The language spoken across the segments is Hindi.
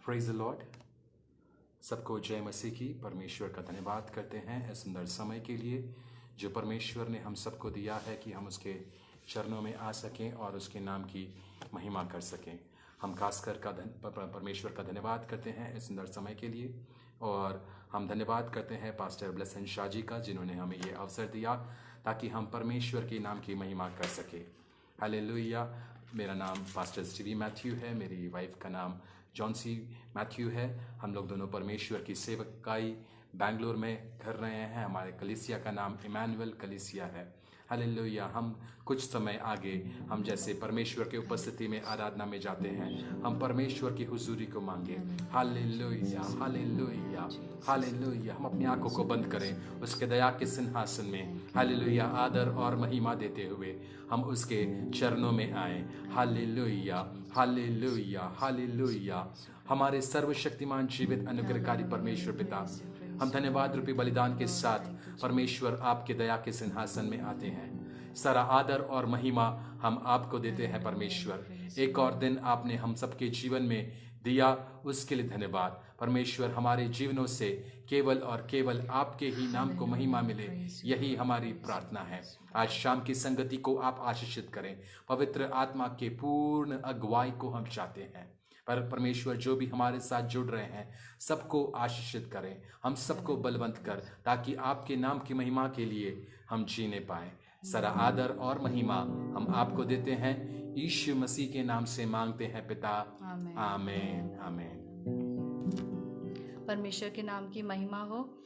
Praise the Lord. सबको जय मसीह की। परमेश्वर का धन्यवाद करते हैं इस सुंदर समय के लिए जो परमेश्वर ने हम सबको दिया है कि हम उसके चरणों में आ सकें और उसके नाम की महिमा कर सकें। हम खासकर परमेश्वर का धन्यवाद करते हैं इस सुंदर समय के लिए, और हम धन्यवाद करते हैं पास्टर ब्लेसन शाह जी का, जिन्होंने हमें ये अवसर दिया ताकि हम परमेश्वर के नाम की महिमा कर सकें। हालेलुया। मेरा नाम पास्टर स्टीवी मैथ्यू है, मेरी वाइफ का नाम जॉन्सी मैथ्यू है। हम लोग दोनों परमेश्वर की सेवकाई बेंगलोर में कर रहे हैं। हमारे कलीसिया का नाम इमैनुअल कलीसिया है। हालेलुया। हम कुछ समय आगे हम जैसे परमेश्वर के उपस्थिति में आराधना में जाते हैं, हम परमेश्वर की हुजूरी को मांगे। Hallelujah, hallelujah, hallelujah. हम अपनी आंखों को बंद करें, उसके दया के सिंहासन में हालेलुया आदर और महिमा देते हुए हम उसके चरणों में आए। Hallelujah, hallelujah, hallelujah. हमारे सर्वशक्तिमान जीवित अनुग्रहकारी परमेश्वर पिता, हम धन्यवाद रूपी बलिदान के साथ परमेश्वर आपके दया के सिंहासन में आते हैं। सारा आदर और महिमा हम आपको देते हैं परमेश्वर। एक और दिन आपने हम सबके जीवन में दिया, उसके लिए धन्यवाद परमेश्वर। हमारे जीवनों से केवल और केवल आपके ही नाम को महिमा मिले, यही हमारी प्रार्थना है। आज शाम की संगति को आप आशीषित करें। पवित्र आत्मा के पूर्ण अगुवाई को हम चाहते हैं। पर परमेश्वर जो भी हमारे साथ जुड़ रहे हैं सबको आशीषित करें, हम सबको बलवंत कर, ताकि आपके नाम की महिमा के लिए हम जीने पाए। सारा आदर और महिमा हम आपको देते हैं, यीशु मसीह के नाम से मांगते हैं पिता, आमीन, आमीन। परमेश्वर के नाम की महिमा हो।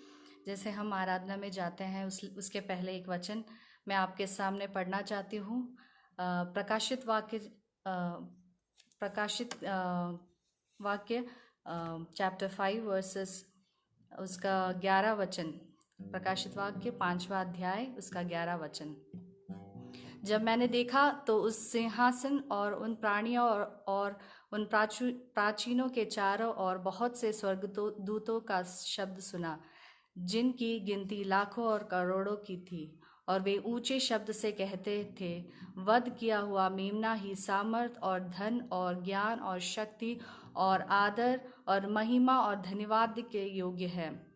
जैसे हम आराधना में जाते हैं उसके पहले एक वचन मैं आपके सामने पढ़ना चाहती हूँ। प्रकाशित वाक्य चैप्टर 5 वर्सेस उसका 11 वचन। प्रकाशित वाक्य 5वां अध्याय उसका 11 वचन। जब मैंने देखा तो उस सिंहासन और उन प्राणियों और उन प्राचीनों के चारों ओर बहुत से स्वर्गदूतों का शब्द सुना, जिनकी गिनती लाखों और करोड़ों की थी। और वे ऊंचे शब्द से कहते थे, वध किया हुआ मेमना ही सामर्थ और धन और ज्ञान और शक्ति और आदर और महिमा और धन्यवाद के योग्य है,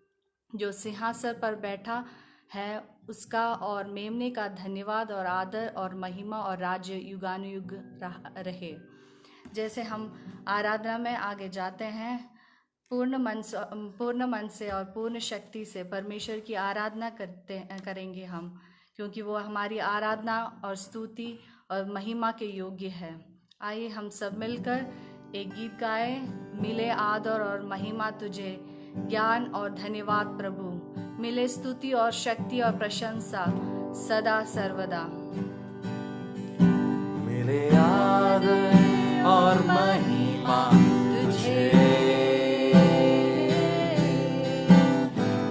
जो सिंहासन पर बैठा है उसका और मेमने का धन्यवाद और आदर और महिमा और राज्य युगानुयुग रहे। जैसे हम आराधना में आगे जाते हैं, पूर्ण मन से और पूर्ण शक्ति से परमेश्वर की आराधना करेंगे हम, क्योंकि वो हमारी आराधना और स्तुति और महिमा के योग्य है। आइए हम सब मिलकर एक गीत गाएं। मिले आदर और महिमा तुझे, ज्ञान और धन्यवाद प्रभु, मिले स्तुति और शक्ति और प्रशंसा सदा सर्वदा। मिले आदर और महिमा तुझे,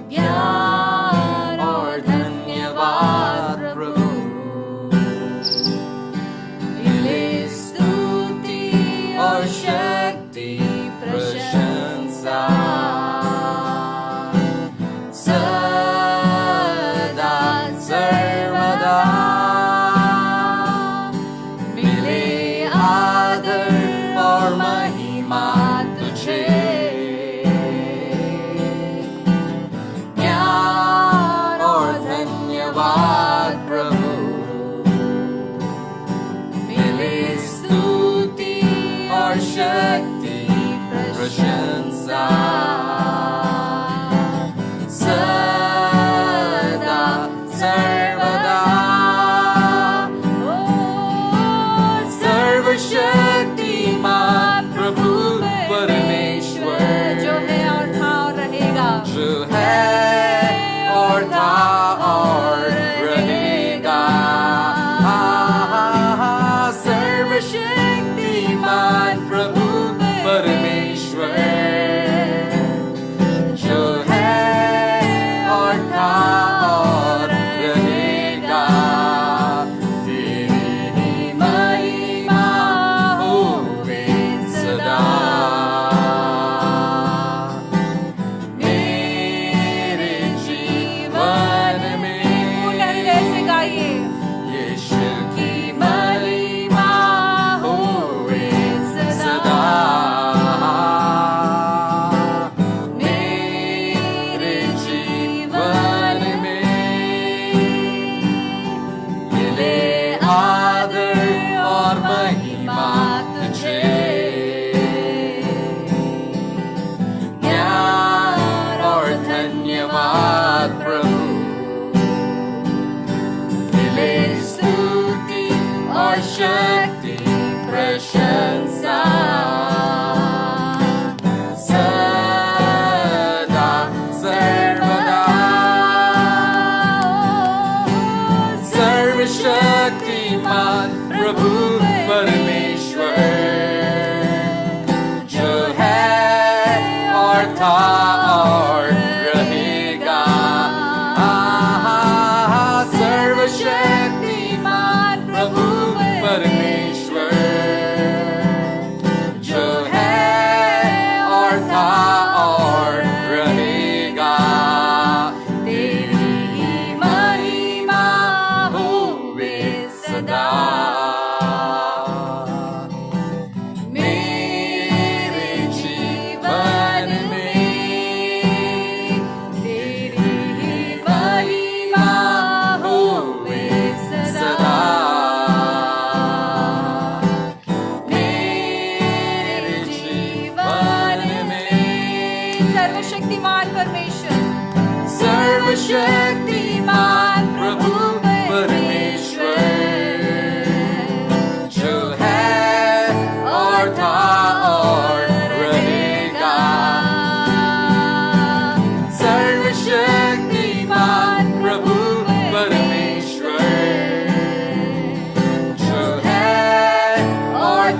ज्ञान और धन्यवाद प्रभु, मिले स्तुति और शक्ति प्रशंसा सदा सर्वदा। मिले आदर और महिमा तुझे, ज्ञान और धन्यवाद प्रभु, मिले स्तुति और शक्ति प्रशंसा सदा सर्वदा। सर्वशक्तिमान प्रभु परमेश्वर, जो है और था और रहेगा, जो है और था और रहेगा। सर्वशक्तिमान प्रभु परमेश्वर, जो है और था और रहेगा। तेरी ही महिमा होवे सदा। मेरे जीवन में जैसे गाइए, यीशु की महिमा हो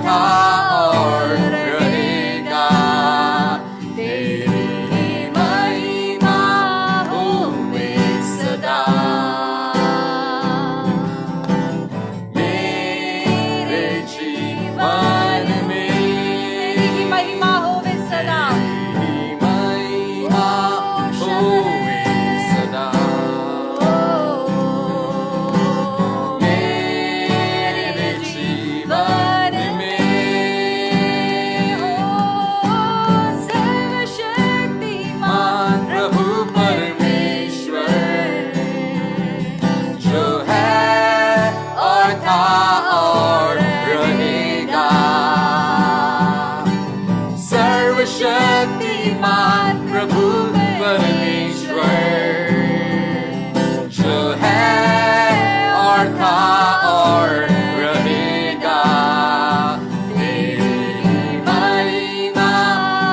था और रहेगा। तेरी महिमा होवे सदा। मेरे जीवन में तेरी महिमा होवे सदा। तेरी महिमा होवे सदा। मेरे जीवन में सर्वशक्तिमान प्रभु परमेश्वर जो है और था और रहेगा। सर्वशक्तिमान प्रभु परमेश्वर जो है और था और रहेगा। तेरी महिमा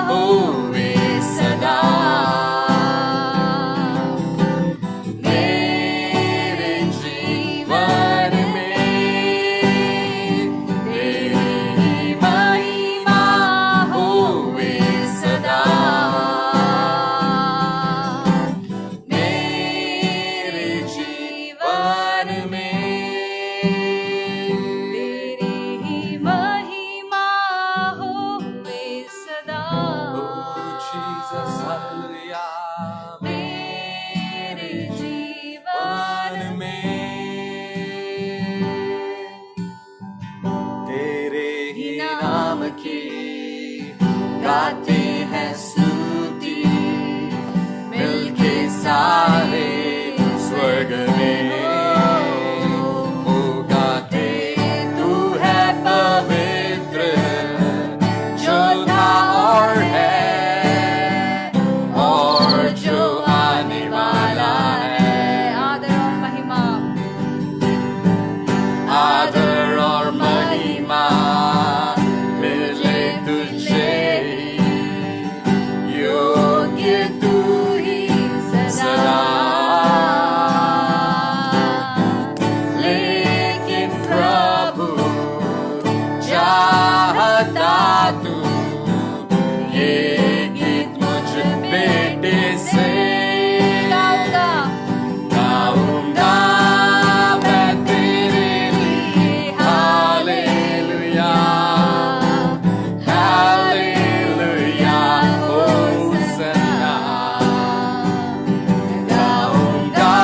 होवे सदा। मेरे जीवन में तेरी महिमा होवे सदा। मेरे जीवन में तेरी महिमा होवे सदा। Jesus, hallelujah. मेरे जीवन में तेरे ही नाम की गाते हैं स्तुति मिलके सारे स्वर्ग में। वो गाते तू है पवित्र जो था और है और जो आने वाला है। आदर और महिमा आदर और महिमा मिले तुझे ही, योग्य तू ही सदा। लेकिन प्रभु चाहता तू ये गीत मुझ बेटे से गाऊंगा गाऊंगा मैं तेरे लिए। Hallelujah hallelujah Hosanna. गाऊंगा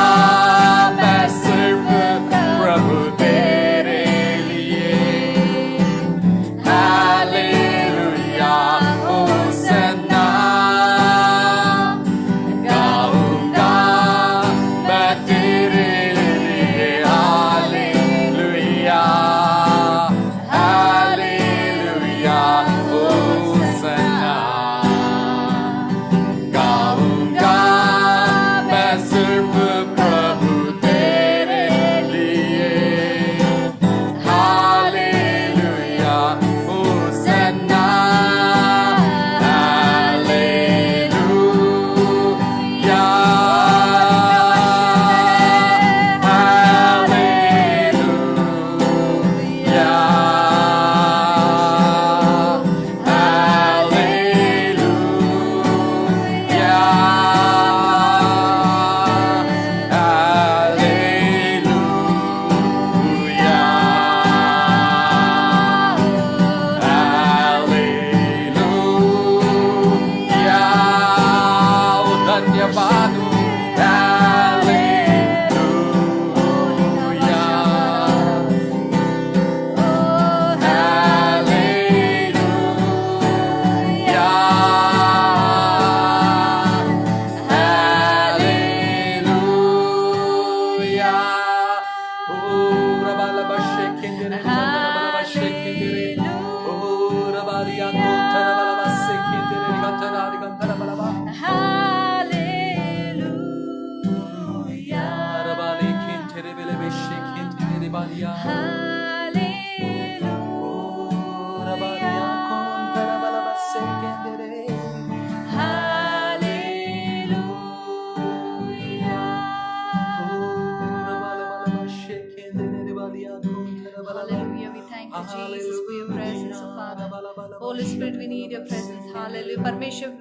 मैं सिर्फ प्रभु तेरे लिए। Hallelujah Hosanna. गाऊंगा मैं तेरे लिए। Hallelujah hallelujah Hosanna. गाऊंगा मैं सिर्फ प्रभु तेरे लिए। Hallelujah Hosanna. हालेलुया हालेलुया धन्यवाद Hallelujah. We thank you, Jesus, for your presence, Holy Spirit, we need your presence. Hallelujah. परमेश्वर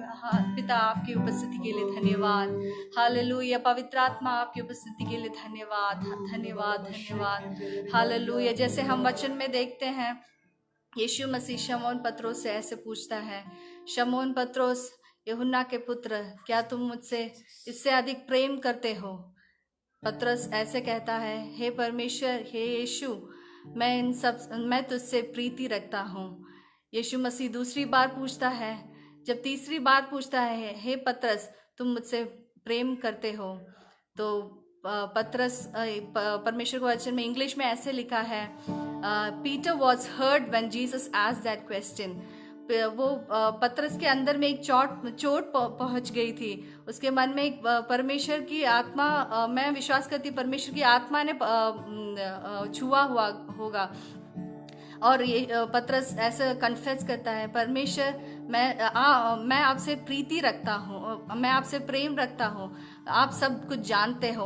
पिता आपकी उपस्थिति के लिए धन्यवाद. हालेलुया. पवित्र आत्मा आपकी उपस्थिति के लिए धन्यवाद, धन्यवाद, धन्यवाद. हालेलुया. जैसे हम वचन में देखते हैं, यीशु मसीह शमौन पत्रोस से ऐसे पूछता है, शमौन पत्रोस, यूहन्ना के पुत्र, क्या तुम मुझसे इससे अधिक प्रेम करते हो? पतरस ऐसे कहता है, हे परमेश्वर, हे यीशु, मैं तुझसे प्रीति रखता हूँ. यीशु मसीह दूसरी बार पूछता है, जब तीसरी बार पूछता है, हे पतरस, तुम मुझसे प्रेम करते हो? तो पतरस, परमेश्वर के वचन में इंग्लिश में ऐसे लिखा है, Peter was hurt when Jesus asked that question. वो पतरस के अंदर में एक चोट पहुंच गई थी. उसके मन में एक परमेश्वर की आत्मा, मैं विश्वास करती परमेश्वर की आत्मा ने छुआ हुआ होगा. और ये पतरस ऐसा कन्फेस करता है, परमेश्वर, मैं आपसे प्रीति रखता हूँ, मैं आपसे प्रेम रखता हूँ, आप सब कुछ जानते हो.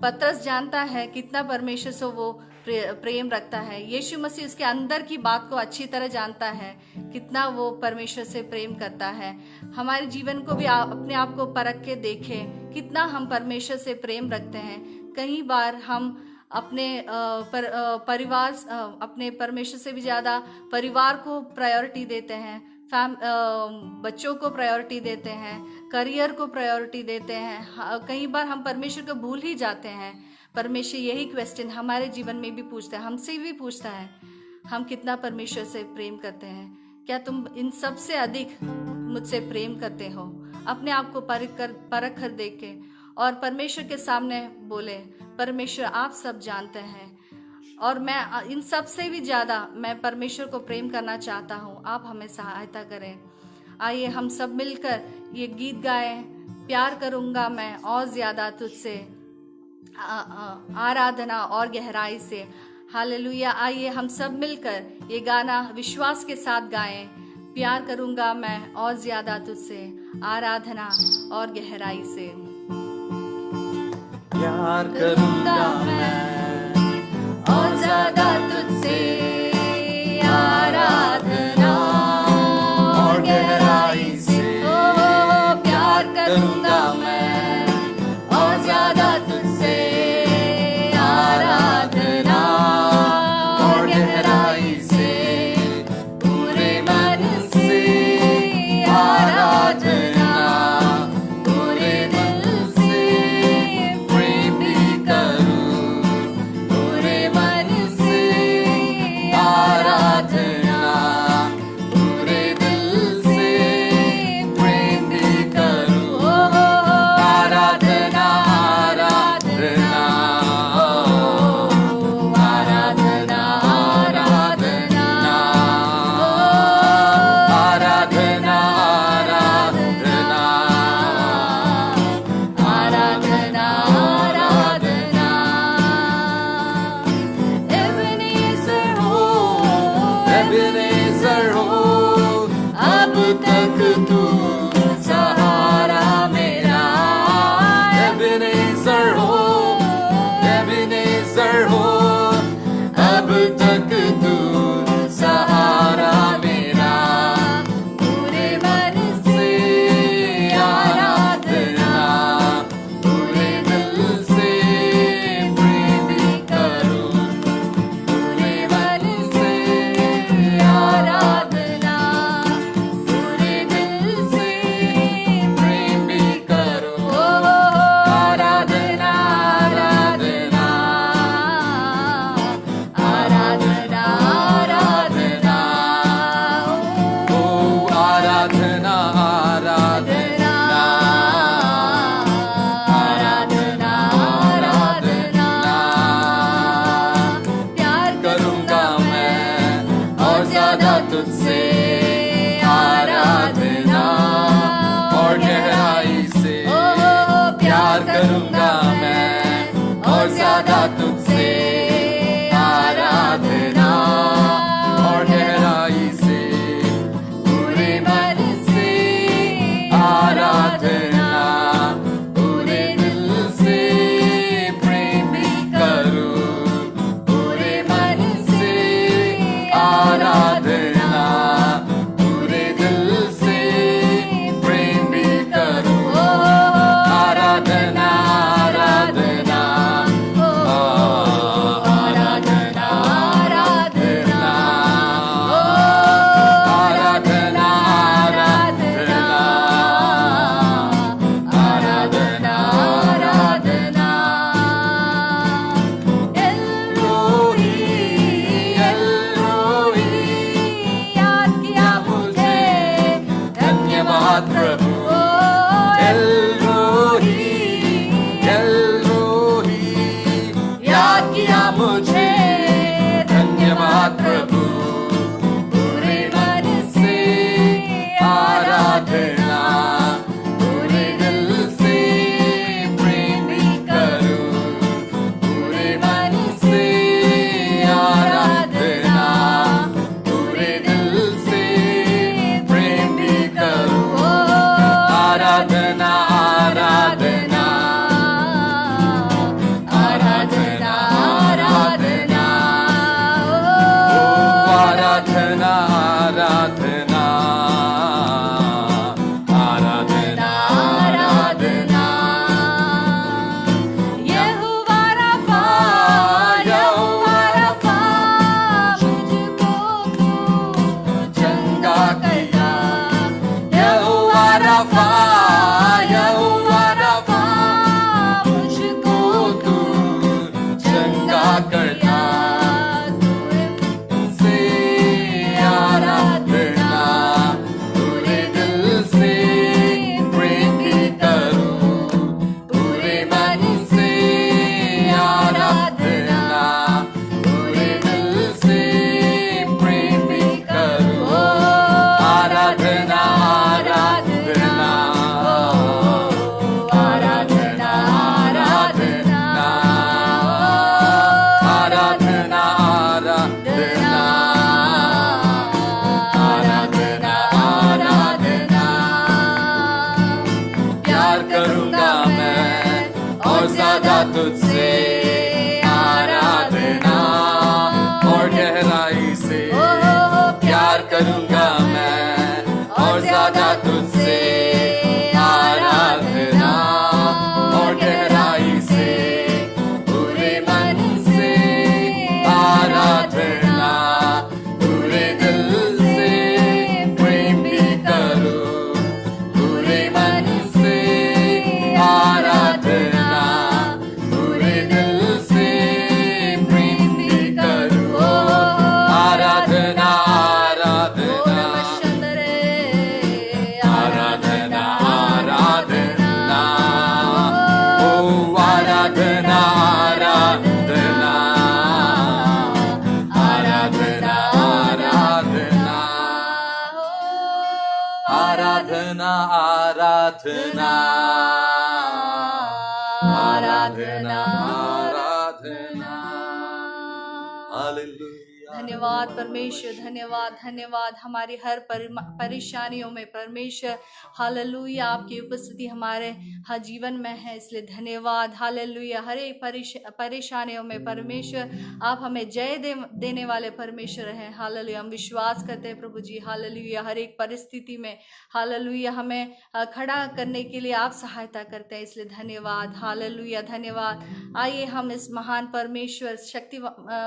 पतरस जानता है कितना परमेश्वर से वो प्रेम रखता है. यीशु मसीह उसके अंदर की बात को अच्छी तरह जानता है, कितना वो परमेश्वर से प्रेम करता है. हमारे जीवन को भी अपने आप को परख के देखें, कितना हम परमेश्वर से प्रेम रखते हैं. कई बार हम अपने परिवार, अपने परमेश्वर से भी ज़्यादा परिवार को प्रायोरिटी देते हैं, बच्चों को प्रायोरिटी देते हैं, करियर को प्रायोरिटी देते हैं. कई बार हम परमेश्वर को भूल ही जाते हैं. परमेश्वर यही क्वेश्चन हमारे जीवन में भी पूछता है, हमसे भी पूछता है, हम कितना परमेश्वर से प्रेम करते हैं? क्या तुम इन सब से अधिक मुझसे प्रेम करते हो? अपने आप को परख कर देखे और परमेश्वर के सामने बोले, परमेश्वर आप सब जानते हैं और मैं इन सब से भी ज़्यादा मैं परमेश्वर को प्रेम करना चाहता हूँ, आप हमें सहायता करें. आइए हम सब मिलकर ये गीत गाएं, प्यार करूँगा मैं और ज़्यादा तुझसे, आराधना और गहराई से. हालेलुया. आइए हम सब मिलकर ये गाना विश्वास के साथ गाएं, प्यार करूँगा मैं और ज़्यादा तुझसे, आराधना और गहराई से. प्यार करूँगा मैं और ज़्यादा तुझसे, आराधना और गहराई से. ओ प्यार करूँगा मैं और ज़्यादा तुझसे, आराधना और गहराई से, पूरे मन से आराधना, पूरे दिल से प्रेम भी करूँ, पूरे मन से आराधना, पूरे दिल से प्रेम भी करूँ. आराधना, आराधना, आराधना, आराधना, आराधना, आराधना, आराधना. एबेनेज़र हो, एबेनेज़र हो, अब तक तू सहारा मेरा. एबेनेज़र हो, एबेनेज़र हो, अब तक तू सहारा मेरा. पूरे मन से आराधना, पूरे दिल से प्रेम भी करूँ, पूरे मन से आराधना, पूरे दिल से प्रेम भी करूँ. आराधना, आराधना, आराधना, आराधना, ओ आराधना, आराधना, आराधना, आराधना. प्यार करूँगा मैं और ज़्यादा तुझसे, आराधना और गहराई से. प्यार करूँगा मैं और ज़्यादा तुझसे, आराधना और गहराई से, पूरे मन से आराधना, पूरे दिल से प्रेम भी करूँ, पूरे मन से आराधना, प्यार करूंगा मैं और ज्यादा तुझसे आराधना और गहराई से पूरे मन से आराधना पूरे दिल से प्रेम भी करूं पूरे मन से आराधना पूरे दिल से प्रेम भी करूं आराधना आराधना आराधना आराधना ओ आराधना आराधना आराधना आराधना आराधना आराधना आराधना हालेलुया धन्यवाद परमेश्वर, धन्यवाद धन्यवाद। हमारी हर परेशानियों में परमेश्वर हालेलुया आपकी उपस्थिति हमारे हर जीवन में है, इसलिए धन्यवाद हालेलुया। हर एक परेशानियों में परमेश्वर आप हमें जय देने वाले परमेश्वर हैं हालेलुया। हम विश्वास करते हैं प्रभु जी हालेलुया। हर एक परिस्थिति में हालेलुया हमें खड़ा करने के लिए आप सहायता करते हैं, इसलिए धन्यवाद हालेलुया धन्यवाद। आइए हम इस महान परमेश्वर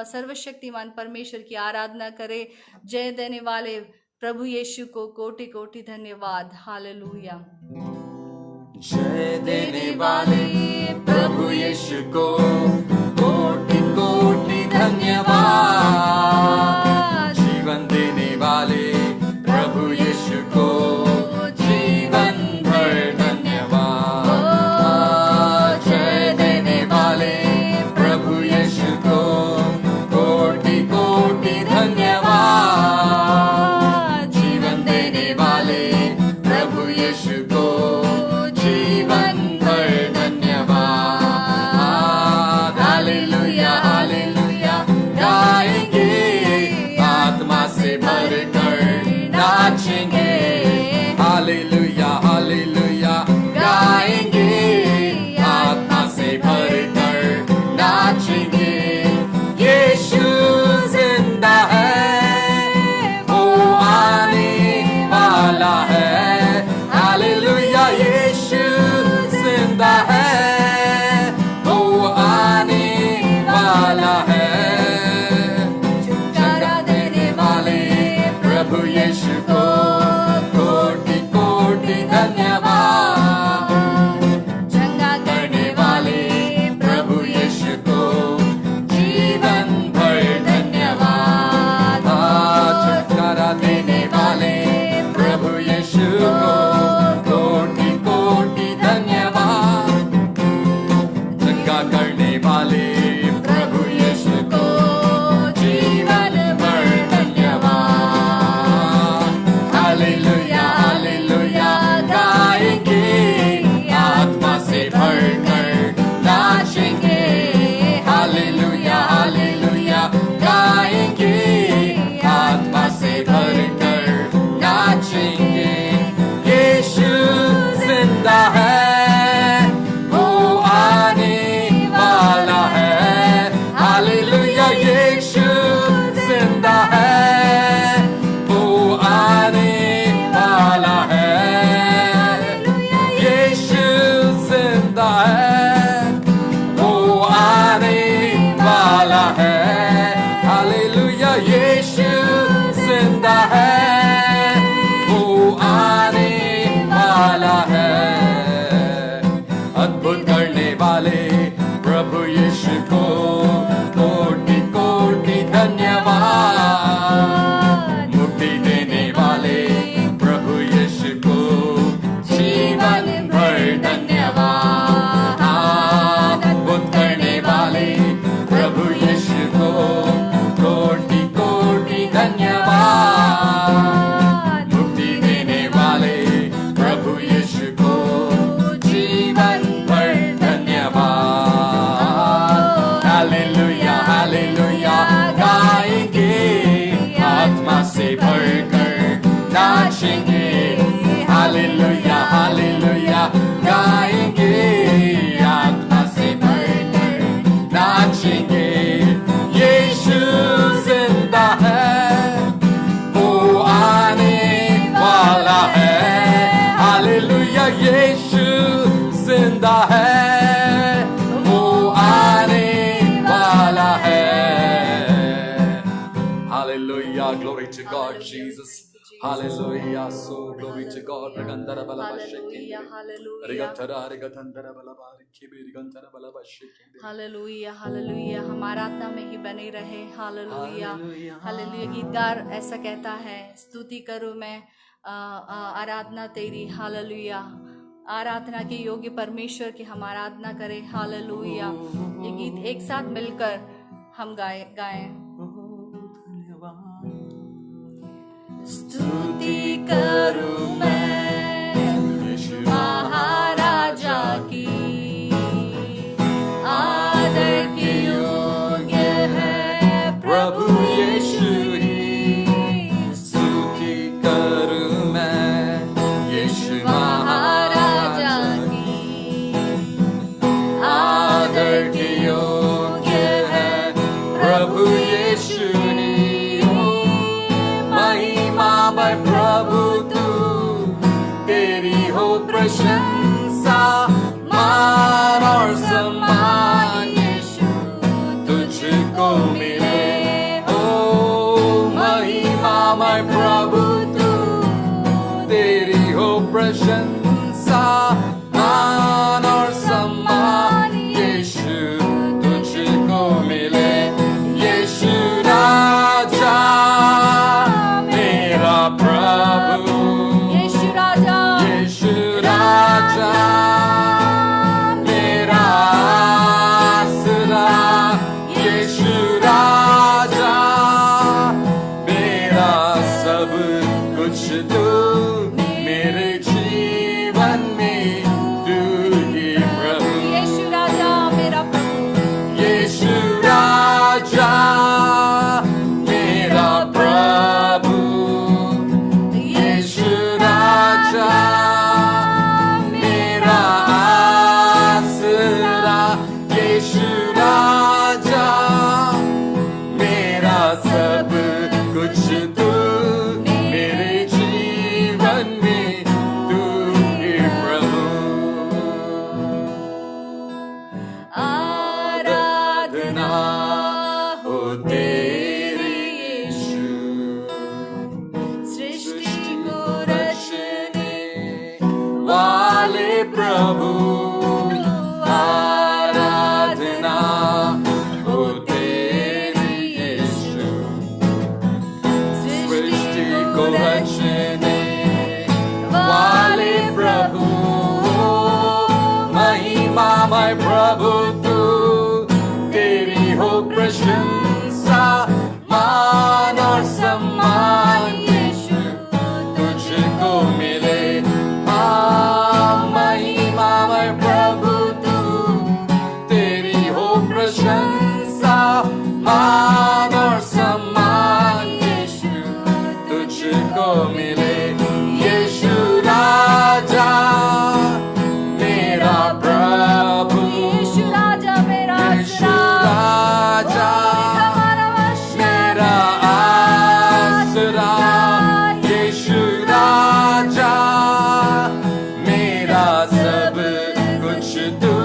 सर्वशक्तिमान परमेश्वर की आराधना करें। जय देने वाले प्रभु यीशु को कोटि कोटि धन्यवाद हालेलुया। जय देने वाले प्रभु यीशु को कोटि कोटि धन्यवाद। जीवन देने वाले प्रभु यीशु को जीवन भर धन्यवाद। जय देने वाले प्रभु यीशु को कोटि कोटि धन्यवाद। जीवन देने वाले प्रभु यीशु को जीवन भर धन्यवाद। हालेलुया हालेलुया गाएंगे आत्मा से भरकर नाचेंगे। हालेलुया हालेलुया गाएंगे आत्मा से भरकर नाचेंगे। यीशु जिंदा है वो आने वाला है। हालेलुया यीशु जिंदा है वो आने वाला है। छुटकारा देने वाले प्रभु यीशु को कोटि कोटि धन्यवाद। चंगा करने वाले प्रभु यीशु को जीवन भर धन्यवाद। छुटकारा देने वाले प्रभु यीशु को कोटि कोटि धन्यवाद। चंगा करने वाले प्रभु यीशु को जीवन भर धन्यवाद। हालेलुया हालेलुया गाएंगे आत्मा से भरकर नाचेंगे। हालेलुया हालेलुया गाएंगे आत्मा से भरकर नाचेंगे। यीशु जिंदा है वो आने वाला है। हालेलुया यीशु जिंदा है वो आने वाला है। यीशु जिंदा है वो आने वाला है। हालेलुया यीशु जिंदा है वो आने वाला है। अद्भुत करने वाले प्रभु यीशु को कोटि कोटि धन्यवाद। मुक्ति देने वाले प्रभु यीशु को जीवन भर धन्यवाद। अद्भुत करने वाले प्रभु यीशु को कोटि कोटि धन्यवाद। मुक्ति देने वाले प्रभु यीशु को जीवन भर धन्यवाद। हालेलुया हालेलुया गाएंगे आत्मा से भरकर नाचेंगे। हालेलुया हालेलुया गाएंगे आत्मा से भरकर नाचेंगे। यीशु जिंदा है वो Hallelujah. So glory to God. Rigandara balabashiki. Hallelujah, hallelujah. Rigatara rigatandara balabashiki. Rigantara balabashiki. Hallelujah hallelujah, हम आराधना में ही बने रहे। Hallelujah hallelujah. हालेलुया। गीतकार ऐसा कहता है, स्तुति करूं मैं आराधना तेरी। हालेलुया, आराधना के योग्य परमेश्वर की हम आराधना करें। हालेलुया। ये गीत एक साथ मिलकर हम गाएं। स्तुति करूं मैं महाराजा की, आदर के योग्य है प्रभु यीशु ही। स्तुति करूं मैं यीशु महाराजा की, आदर के योग्य है प्रभु यीशु ही। महिमा by प्रभु तू, तेरी हो प्रशंसा, मान और सम्मान यीशु तुझको मिले। ओ महिमा by प्रभु तू, तेरी हो प्रशंसा, मान और सम्मान यीशु तुझको मिले। यीशु राजा मेरा प्रभु, यीशु राजा, यीशु राजा मेरा आसरा। यीशु राजा मेरा सब कुछ तू, मेरे जीवन में तू ही प्रभु। यीशु राजा मेरा प्रभु, यीशु राजा मेरा प्रभु, यीशु राजा मेरा आसरा। यीशु राजा मेरा सब कुछ तू, मेरे जीवन में तू ही प्रभु। आराधना हो तेरी यीशु, सृष्टि को रचने वाले प्रभु। आराधना हो तेरी यीशु, सृष्टि को रचने वाले प्रभु। महिमा मैं प्रभु तू, तेरी हो प्रशंसा, मान और सम्मान यीशु तुझको मिले। महिमा मैं प्रभु तू, तेरी हो प्रशंसा, मान और सम्मान यीशु तुझको मिले। यीशु राजा मेरा प्रभु, यीशु राजा मेरा यीशु आसरा, राजा मेरा आसरा। यीशु राजा मेरा सब कुछ तू,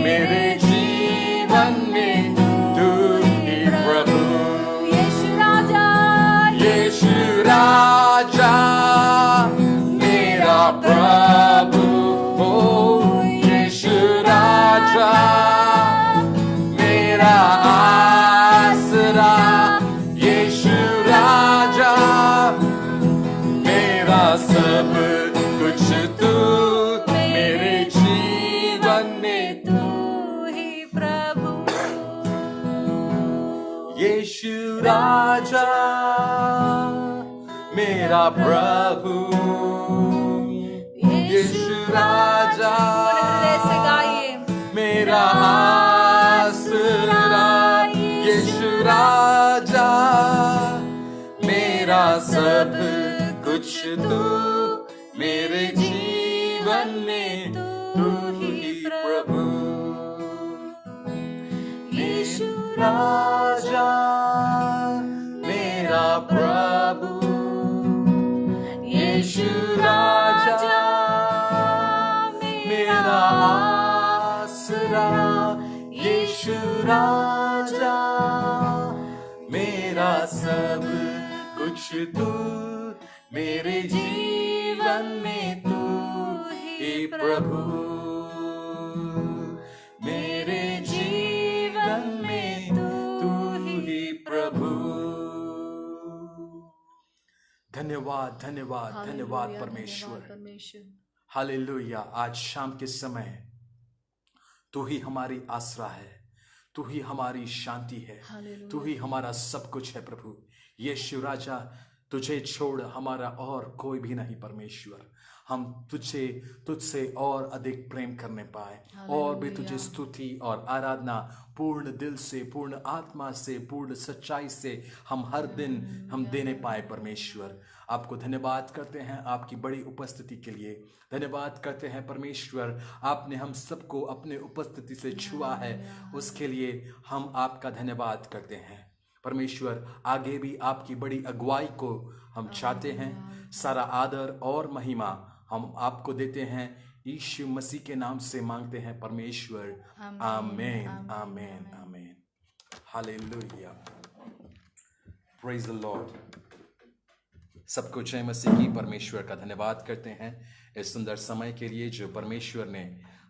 मेरे जीवन में तू ही प्रभु। यीशु राजा, यीशु राजा मेरा प्रभु। ओ यीशु राजा मेरा आसरा। यीशु राजा मेरा सब कुछ तू, मेरे जीवन में तू ही प्रभु। यीशु राजा मेरा प्रभु। यीशु राजा से गाइए, मेरा आसरा। यीशु राजा मेरा सब कुछ तू, मेरे जीवन में तू ही प्रभु। यीशु राजा मेरा प्रभु। यीशु राजा मेरा आसरा। यीशु राजा मेरा सब कुछ तू, मेरे जीवन में तू ही प्रभु, मेरे जीवन में तू ही प्रभु। धन्यवाद धन्यवाद धन्यवाद परमेश्वर, हालेलुया। आज शाम के समय तू ही हमारी आसरा है, तू ही हमारी शांति है, तू ही हमारा सब कुछ है प्रभु। यीशु राजा, तुझे छोड़ हमारा और कोई भी नहीं परमेश्वर। हम तुझसे और अधिक प्रेम करने पाए और भी तुझे स्तुति और आराधना पूर्ण दिल से, पूर्ण आत्मा से, पूर्ण सच्चाई से हम हर दिन हम देने पाए परमेश्वर। आपको धन्यवाद करते हैं आपकी बड़ी उपस्थिति के लिए। धन्यवाद करते हैं परमेश्वर, आपने हम सबको अपने उपस्थिति से छुआ है, उसके लिए हम आपका धन्यवाद करते हैं परमेश्वर। आगे भी आपकी बड़ी अगुवाई को हम चाहते हैं। सारा आदर और महिमा हम आपको देते हैं, यीशु मसीह के नाम से मांगते हैं परमेश्वर। आमेन आमेन आमेन, हालेलुया, प्रेज द लॉर्ड। सबको जय मसीह की। परमेश्वर का धन्यवाद करते हैं इस सुंदर समय के लिए जो परमेश्वर ने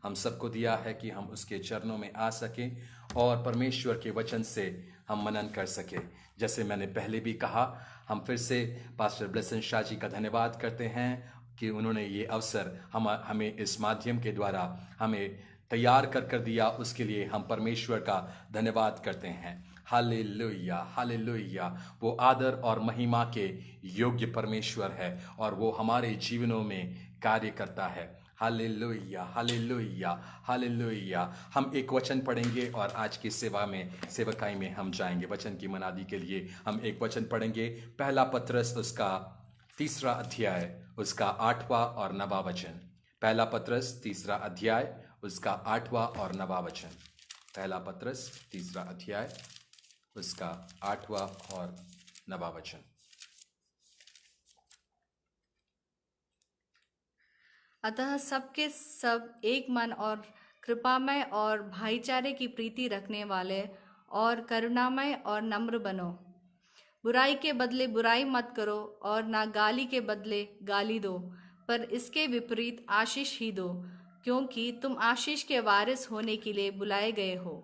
हम सबको दिया है कि हम उसके चरणों में आ सकें और परमेश्वर के वचन से हम मनन कर सके। जैसे मैंने पहले भी कहा, हम फिर से पास्टर ब्लेसन शाह जी का धन्यवाद करते हैं कि उन्होंने ये अवसर हमें इस माध्यम के द्वारा हमें तैयार कर दिया। उसके लिए हम परमेश्वर का धन्यवाद करते हैं। Hallelujah hallelujah. वो आदर और महिमा के योग्य परमेश्वर है और वो हमारे जीवनों में कार्य करता है। Hallelujah hallelujah hallelujah. हम एक वचन पढ़ेंगे और आज की सेवकाई में हम जाएंगे। वचन की मनादी के लिए हम एक वचन पढ़ेंगे, पहला पत्रस उसका 3 अध्याय उसका 8वां और 9वां वचन। पहला पत्रस 3 अध्याय उसका 8वां और 9वां वचन। पहला पत्रस 3 अध्याय उसका 8वां और 9वां वचन। अतः सबके सब एक मन और कृपामय और भाईचारे की प्रीति रखने वाले और करुणामय और नम्र बनो। बुराई के बदले बुराई मत करो और ना गाली के बदले गाली दो, पर इसके विपरीत आशीष ही दो, क्योंकि तुम आशीष के वारिस होने के लिए बुलाए गए हो।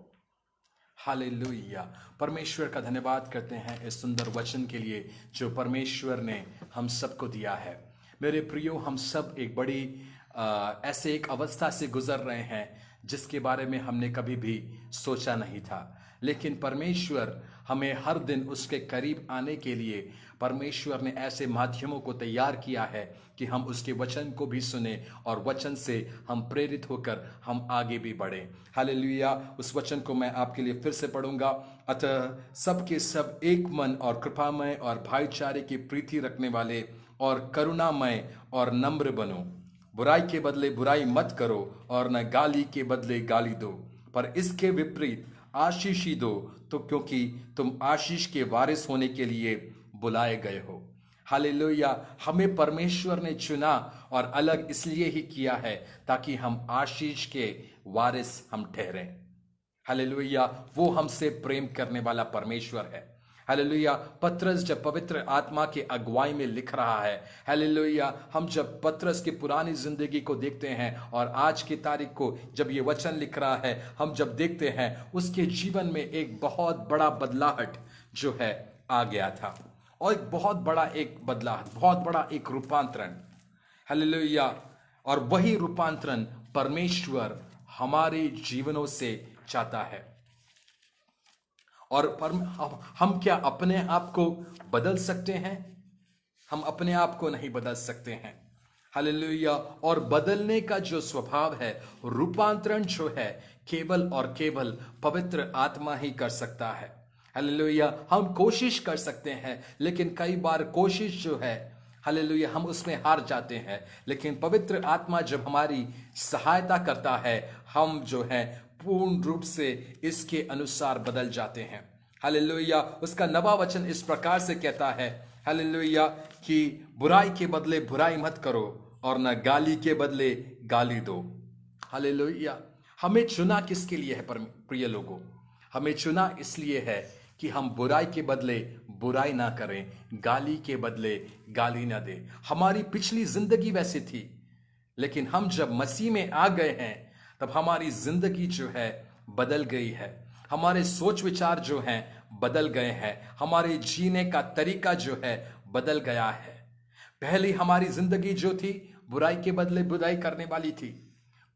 हालेलुया। परमेश्वर का धन्यवाद करते हैं इस सुंदर वचन के लिए जो परमेश्वर ने हम सबको दिया है। मेरे प्रियो, हम सब एक बड़ी ऐसे एक अवस्था से गुजर रहे हैं जिसके बारे में हमने कभी भी सोचा नहीं था, लेकिन परमेश्वर हमें हर दिन उसके करीब आने के लिए परमेश्वर ने ऐसे माध्यमों को तैयार किया है कि हम उसके वचन को भी सुने और वचन से हम प्रेरित होकर हम आगे भी बढ़ें। हालेलुया। उस वचन को मैं आपके लिए फिर से पढ़ूंगा। अतः सबके सब एक मन और कृपामय और भाईचारे की प्रीति रखने वाले और करुणामय और नम्र बनो। बुराई के बदले बुराई मत करो और न गाली के बदले गाली दो, पर इसके विपरीत आशीष ही दो, तो क्योंकि तुम आशीष के वारिस होने के लिए बुलाए गए हो। हालेलुया। हमें परमेश्वर ने चुना और अलग इसलिए ही किया है ताकि हम आशीष के वारिस हम ठहरें। हालेलुया। वो हमसे प्रेम करने वाला परमेश्वर है। हालेलुया। पत्रस जब पवित्र आत्मा के अगुवाई में लिख रहा है, हालेलुया, हम जब पत्रस की पुरानी जिंदगी को देखते हैं और आज की तारीख को जब ये वचन लिख रहा है, हम जब देखते हैं उसके जीवन में एक बहुत बड़ा बदलाहट जो है आ गया था और एक बहुत बड़ा एक बदलाहट, बहुत बड़ा एक रूपांतरण। हालेलुया। और वही रूपांतरण परमेश्वर हमारे जीवनों से चाहता है। और हम क्या अपने आप को बदल सकते हैं? हम अपने आप को नहीं बदल सकते हैं। हालेलुया। और बदलने का जो स्वभाव है, रूपांतरण जो है, केवल और केवल पवित्र आत्मा ही कर सकता है। हालेलुया। हम कोशिश कर सकते हैं, लेकिन कई बार कोशिश जो है, हालेलुया, हम उसमें हार जाते हैं। लेकिन पवित्र आत्मा जब हमारी सहायता करता है, हम जो है पूर्ण रूप से इसके अनुसार बदल जाते हैं। हालेलुया। उसका 9वां वचन इस प्रकार से कहता है, हालेलुया, कि बुराई के बदले बुराई मत करो और न गाली के बदले गाली दो। हालेलुया। हमें चुना किसके लिए है प्रिय लोगों? हमें चुना इसलिए है कि हम बुराई के बदले बुराई ना करें, गाली के बदले गाली ना दें। हमारी पिछली जिंदगी वैसी थी, लेकिन हम जब मसीह में आ गए हैं तब हमारी जिंदगी जो है बदल गई है। हमारे सोच विचार जो हैं बदल गए हैं। हमारे जीने का तरीका जो है बदल गया है। पहली हमारी जिंदगी जो थी बुराई के बदले बुराई करने वाली थी।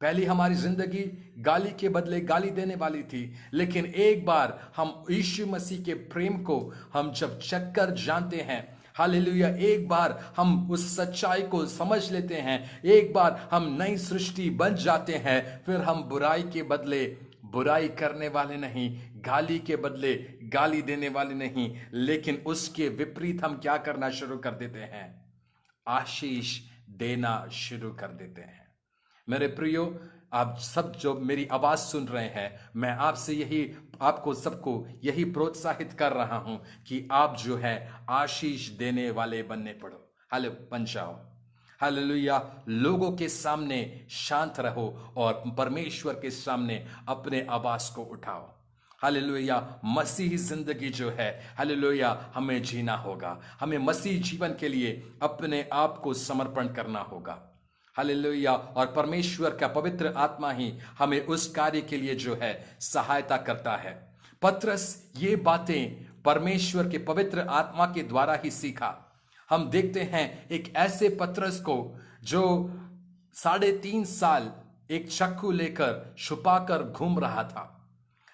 पहली हमारी जिंदगी गाली के बदले गाली देने वाली थी। लेकिन एक बार हम यीशु मसीह के प्रेम को हम जब चक्कर जानते हैं, हालेलुया, एक बार हम उस सच्चाई को समझ लेते हैं, एक बार हम नई सृष्टि बन जाते हैं, फिर हम बुराई के बदले बुराई करने वाले नहीं, गाली के बदले गाली देने वाले नहीं, लेकिन उसके विपरीत हम क्या करना शुरू कर देते हैं? आशीष देना शुरू कर देते हैं। मेरे प्रियो, आप सब जो मेरी आवाज सुन रहे हैं, मैं आपसे आपको सबको यही प्रोत्साहित कर रहा हूं कि आप जो है आशीष देने वाले बनने पड़ो। हाले बन जाओ। हालेलुया। लोगों के सामने शांत रहो और परमेश्वर के सामने अपने आवाज को उठाओ। हालेलुया। मसीही जिंदगी जो है, हालेलुया, हमें जीना होगा। हमें मसीह जीवन के लिए अपने आप को समर्पण करना होगा। हालेलुया। और परमेश्वर का पवित्र आत्मा ही हमें उस कार्य के लिए जो है सहायता करता है। पतरस ये बातें परमेश्वर के पवित्र आत्मा के द्वारा ही सीखा। हम देखते हैं एक ऐसे पतरस को जो 3.5 साल एक चाकू लेकर छुपाकर घूम रहा था।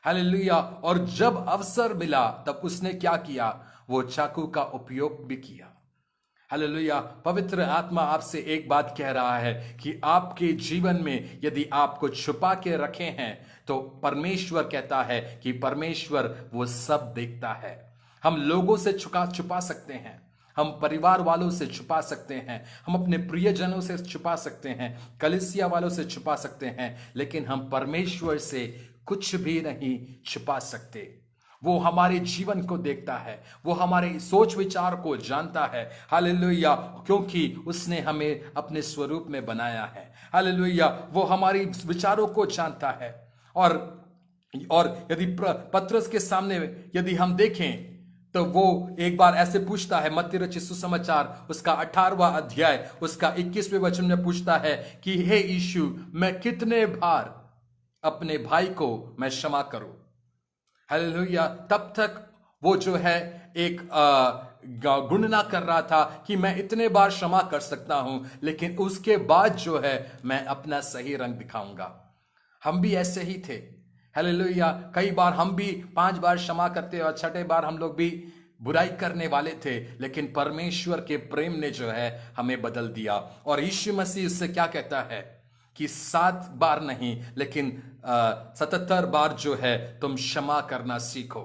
हालेलुया। और जब अवसर मिला तब उसने क्या किया? वो चाकू का उपयोग भी किया। हालेलुया। पवित्र आत्मा आपसे एक बात कह रहा है कि आपके जीवन में यदि आपको छुपा के रखे हैं तो परमेश्वर कहता है कि परमेश्वर वो सब देखता है। हम लोगों से छुपा सकते हैं, हम परिवार वालों से छुपा सकते हैं, हम अपने प्रियजनों से छुपा सकते हैं, कलीसिया वालों से छुपा सकते हैं, लेकिन हम परमेश्वर से कुछ भी नहीं छुपा सकते। वो हमारे जीवन को देखता है, वो हमारे सोच विचार को जानता है। हालेलुया। क्योंकि उसने हमें अपने स्वरूप में बनाया है। हालेलुया। वो हमारी विचारों को जानता है। और यदि पतरस के सामने यदि हम देखें तो वो एक बार ऐसे पूछता है, मत्ती रचित सुसमाचार उसका 18वां अध्याय उसका 21वें वचन में पूछता है कि हे यीशु, मैं कितने बार अपने भाई को मैं क्षमा करूं? हालेलुया। तब तक वो जो है एक गुणना कर रहा था कि मैं इतने बार क्षमा कर सकता हूं, लेकिन उसके बाद जो है मैं अपना सही रंग दिखाऊंगा। हम भी ऐसे ही थे। हालेलुया। कई बार हम भी 5 बार क्षमा करते और 6ठे बार हम लोग भी बुराई करने वाले थे, लेकिन परमेश्वर के प्रेम ने जो है हमें बदल दिया। और यीशु मसीह उससे क्या कहता है कि 7 बार नहीं लेकिन 77 बार जो है तुम क्षमा करना सीखो।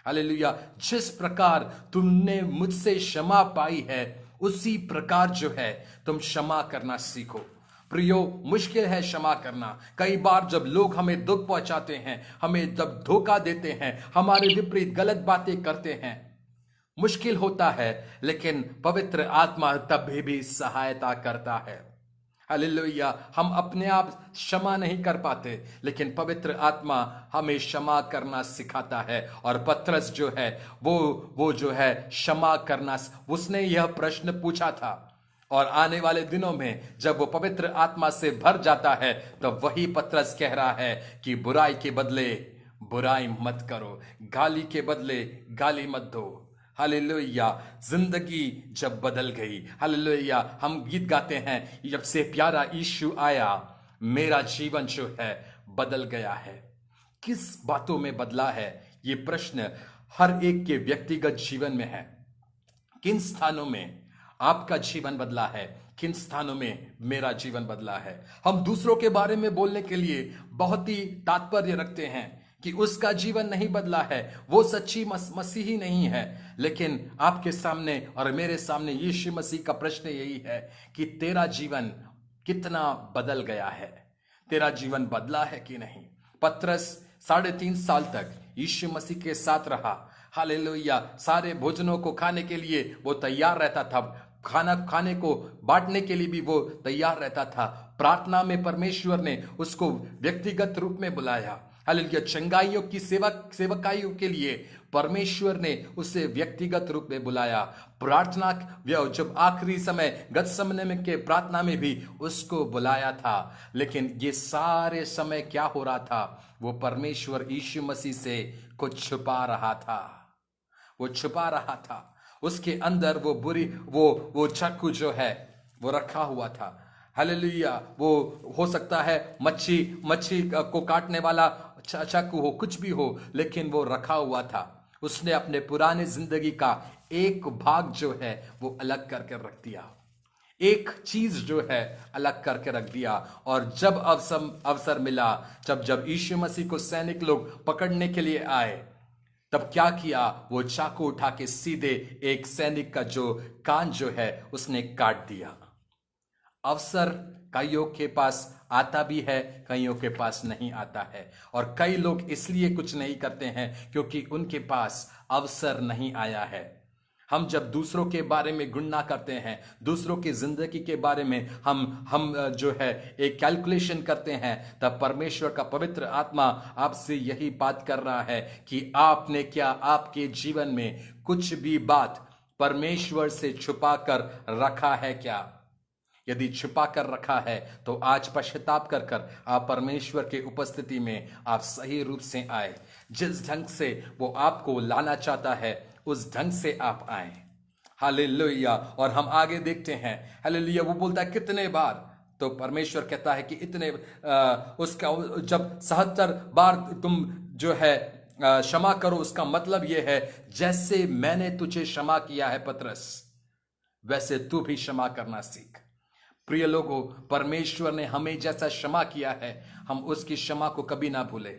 हालेलुया। जिस प्रकार तुमने मुझसे क्षमा पाई है उसी प्रकार जो है तुम क्षमा करना सीखो। प्रियो, मुश्किल है क्षमा करना। कई बार जब लोग हमें दुख पहुंचाते हैं, हमें जब धोखा देते हैं, हमारे विपरीत गलत बातें करते हैं, मुश्किल होता है, लेकिन पवित्र आत्मा तभी भी सहायता करता है। हालेलुया। हम अपने आप क्षमा नहीं कर पाते, लेकिन पवित्र आत्मा हमें क्षमा करना सिखाता है। और पतरस जो है वो जो है क्षमा करना, उसने यह प्रश्न पूछा था। और आने वाले दिनों में जब वो पवित्र आत्मा से भर जाता है तो वही पतरस कह रहा है कि बुराई के बदले बुराई मत करो, गाली के बदले गाली मत दो। हालेलुया। जिंदगी जब बदल गई, हालेलुया, हम गीत गाते हैं, जब से प्यारा यीशु आया मेरा जीवन जो है बदल गया है। किस बातों में बदला है? ये प्रश्न हर एक के व्यक्तिगत जीवन में है। किन स्थानों में आपका जीवन बदला है? किन स्थानों में मेरा जीवन बदला है? हम दूसरों के बारे में बोलने के लिए बहुत ही तात्पर्य रखते हैं कि उसका जीवन नहीं बदला है, वो सच्ची मसीही नहीं है। लेकिन आपके सामने और मेरे सामने यीशु मसीह का प्रश्न यही है कि तेरा जीवन कितना बदल गया है? तेरा जीवन बदला है कि नहीं? पतरस 3.5 साल तक यीशु मसीह के साथ रहा। हालेलुया। सारे भोजनों को खाने के लिए वो तैयार रहता था, खाना खाने को बांटने के लिए भी वो तैयार रहता था। प्रार्थना में परमेश्वर ने उसको व्यक्तिगत रूप में बुलाया। हालेलुया। चंगाइयों की सेवकाइयों के लिए परमेश्वर ने उसे व्यक्तिगत रूप में बुलाया। प्रार्थना जब आखिरी समय गतसमने के प्रार्थना में भी उसको बुलाया था। लेकिन ये सारे समय क्या हो रहा था? वो परमेश्वर यीशु मसीह से कुछ छुपा रहा था। वो छुपा रहा था। उसके अंदर वो वो चाकू जो है वो रखा हुआ था। हालेलुया। वो हो सकता है मच्छी को काटने वाला चाकू हो, कुछ भी हो, लेकिन वो रखा हुआ था। उसने अपने पुराने जिंदगी का एक भाग जो है वो अलग करके रख दिया, एक चीज जो है अलग करके रख दिया। और जब अवसर मिला, जब यीशु मसीह को सैनिक लोग पकड़ने के लिए आए, तब क्या किया? वो चाकू उठा के सीधे एक सैनिक का जो कान जो है उसने काट दिया। अवसर कईयों के पास आता भी है, कईयों के पास नहीं आता है। और कई लोग इसलिए कुछ नहीं करते हैं क्योंकि उनके पास अवसर नहीं आया है। हम जब दूसरों के बारे में गुणना करते हैं, दूसरों की जिंदगी के बारे में हम जो है एक कैलकुलेशन करते हैं, तब परमेश्वर का पवित्र आत्मा आपसे यही बात कर रहा है कि आपने क्या आपके जीवन में कुछ भी बात परमेश्वर से छुपा कर रखा है क्या? यदि छुपा कर रखा है तो आज पश्चाताप कर आप परमेश्वर के उपस्थिति में आप सही रूप से आए। जिस ढंग से वो आपको लाना चाहता है उस ढंग से आप आए। हालेलुया। और हम आगे देखते हैं, हालेलुया, वो बोलता है कितने बार? तो परमेश्वर कहता है कि इतने उसका जब 77 बार तुम जो है क्षमा करो, उसका मतलब यह है जैसे मैंने तुझे क्षमा किया है पतरस, वैसे तू भी क्षमा करना सीख। प्रिय लोगों, परमेश्वर ने हमें जैसा क्षमा किया है हम उसकी क्षमा को कभी ना भूले।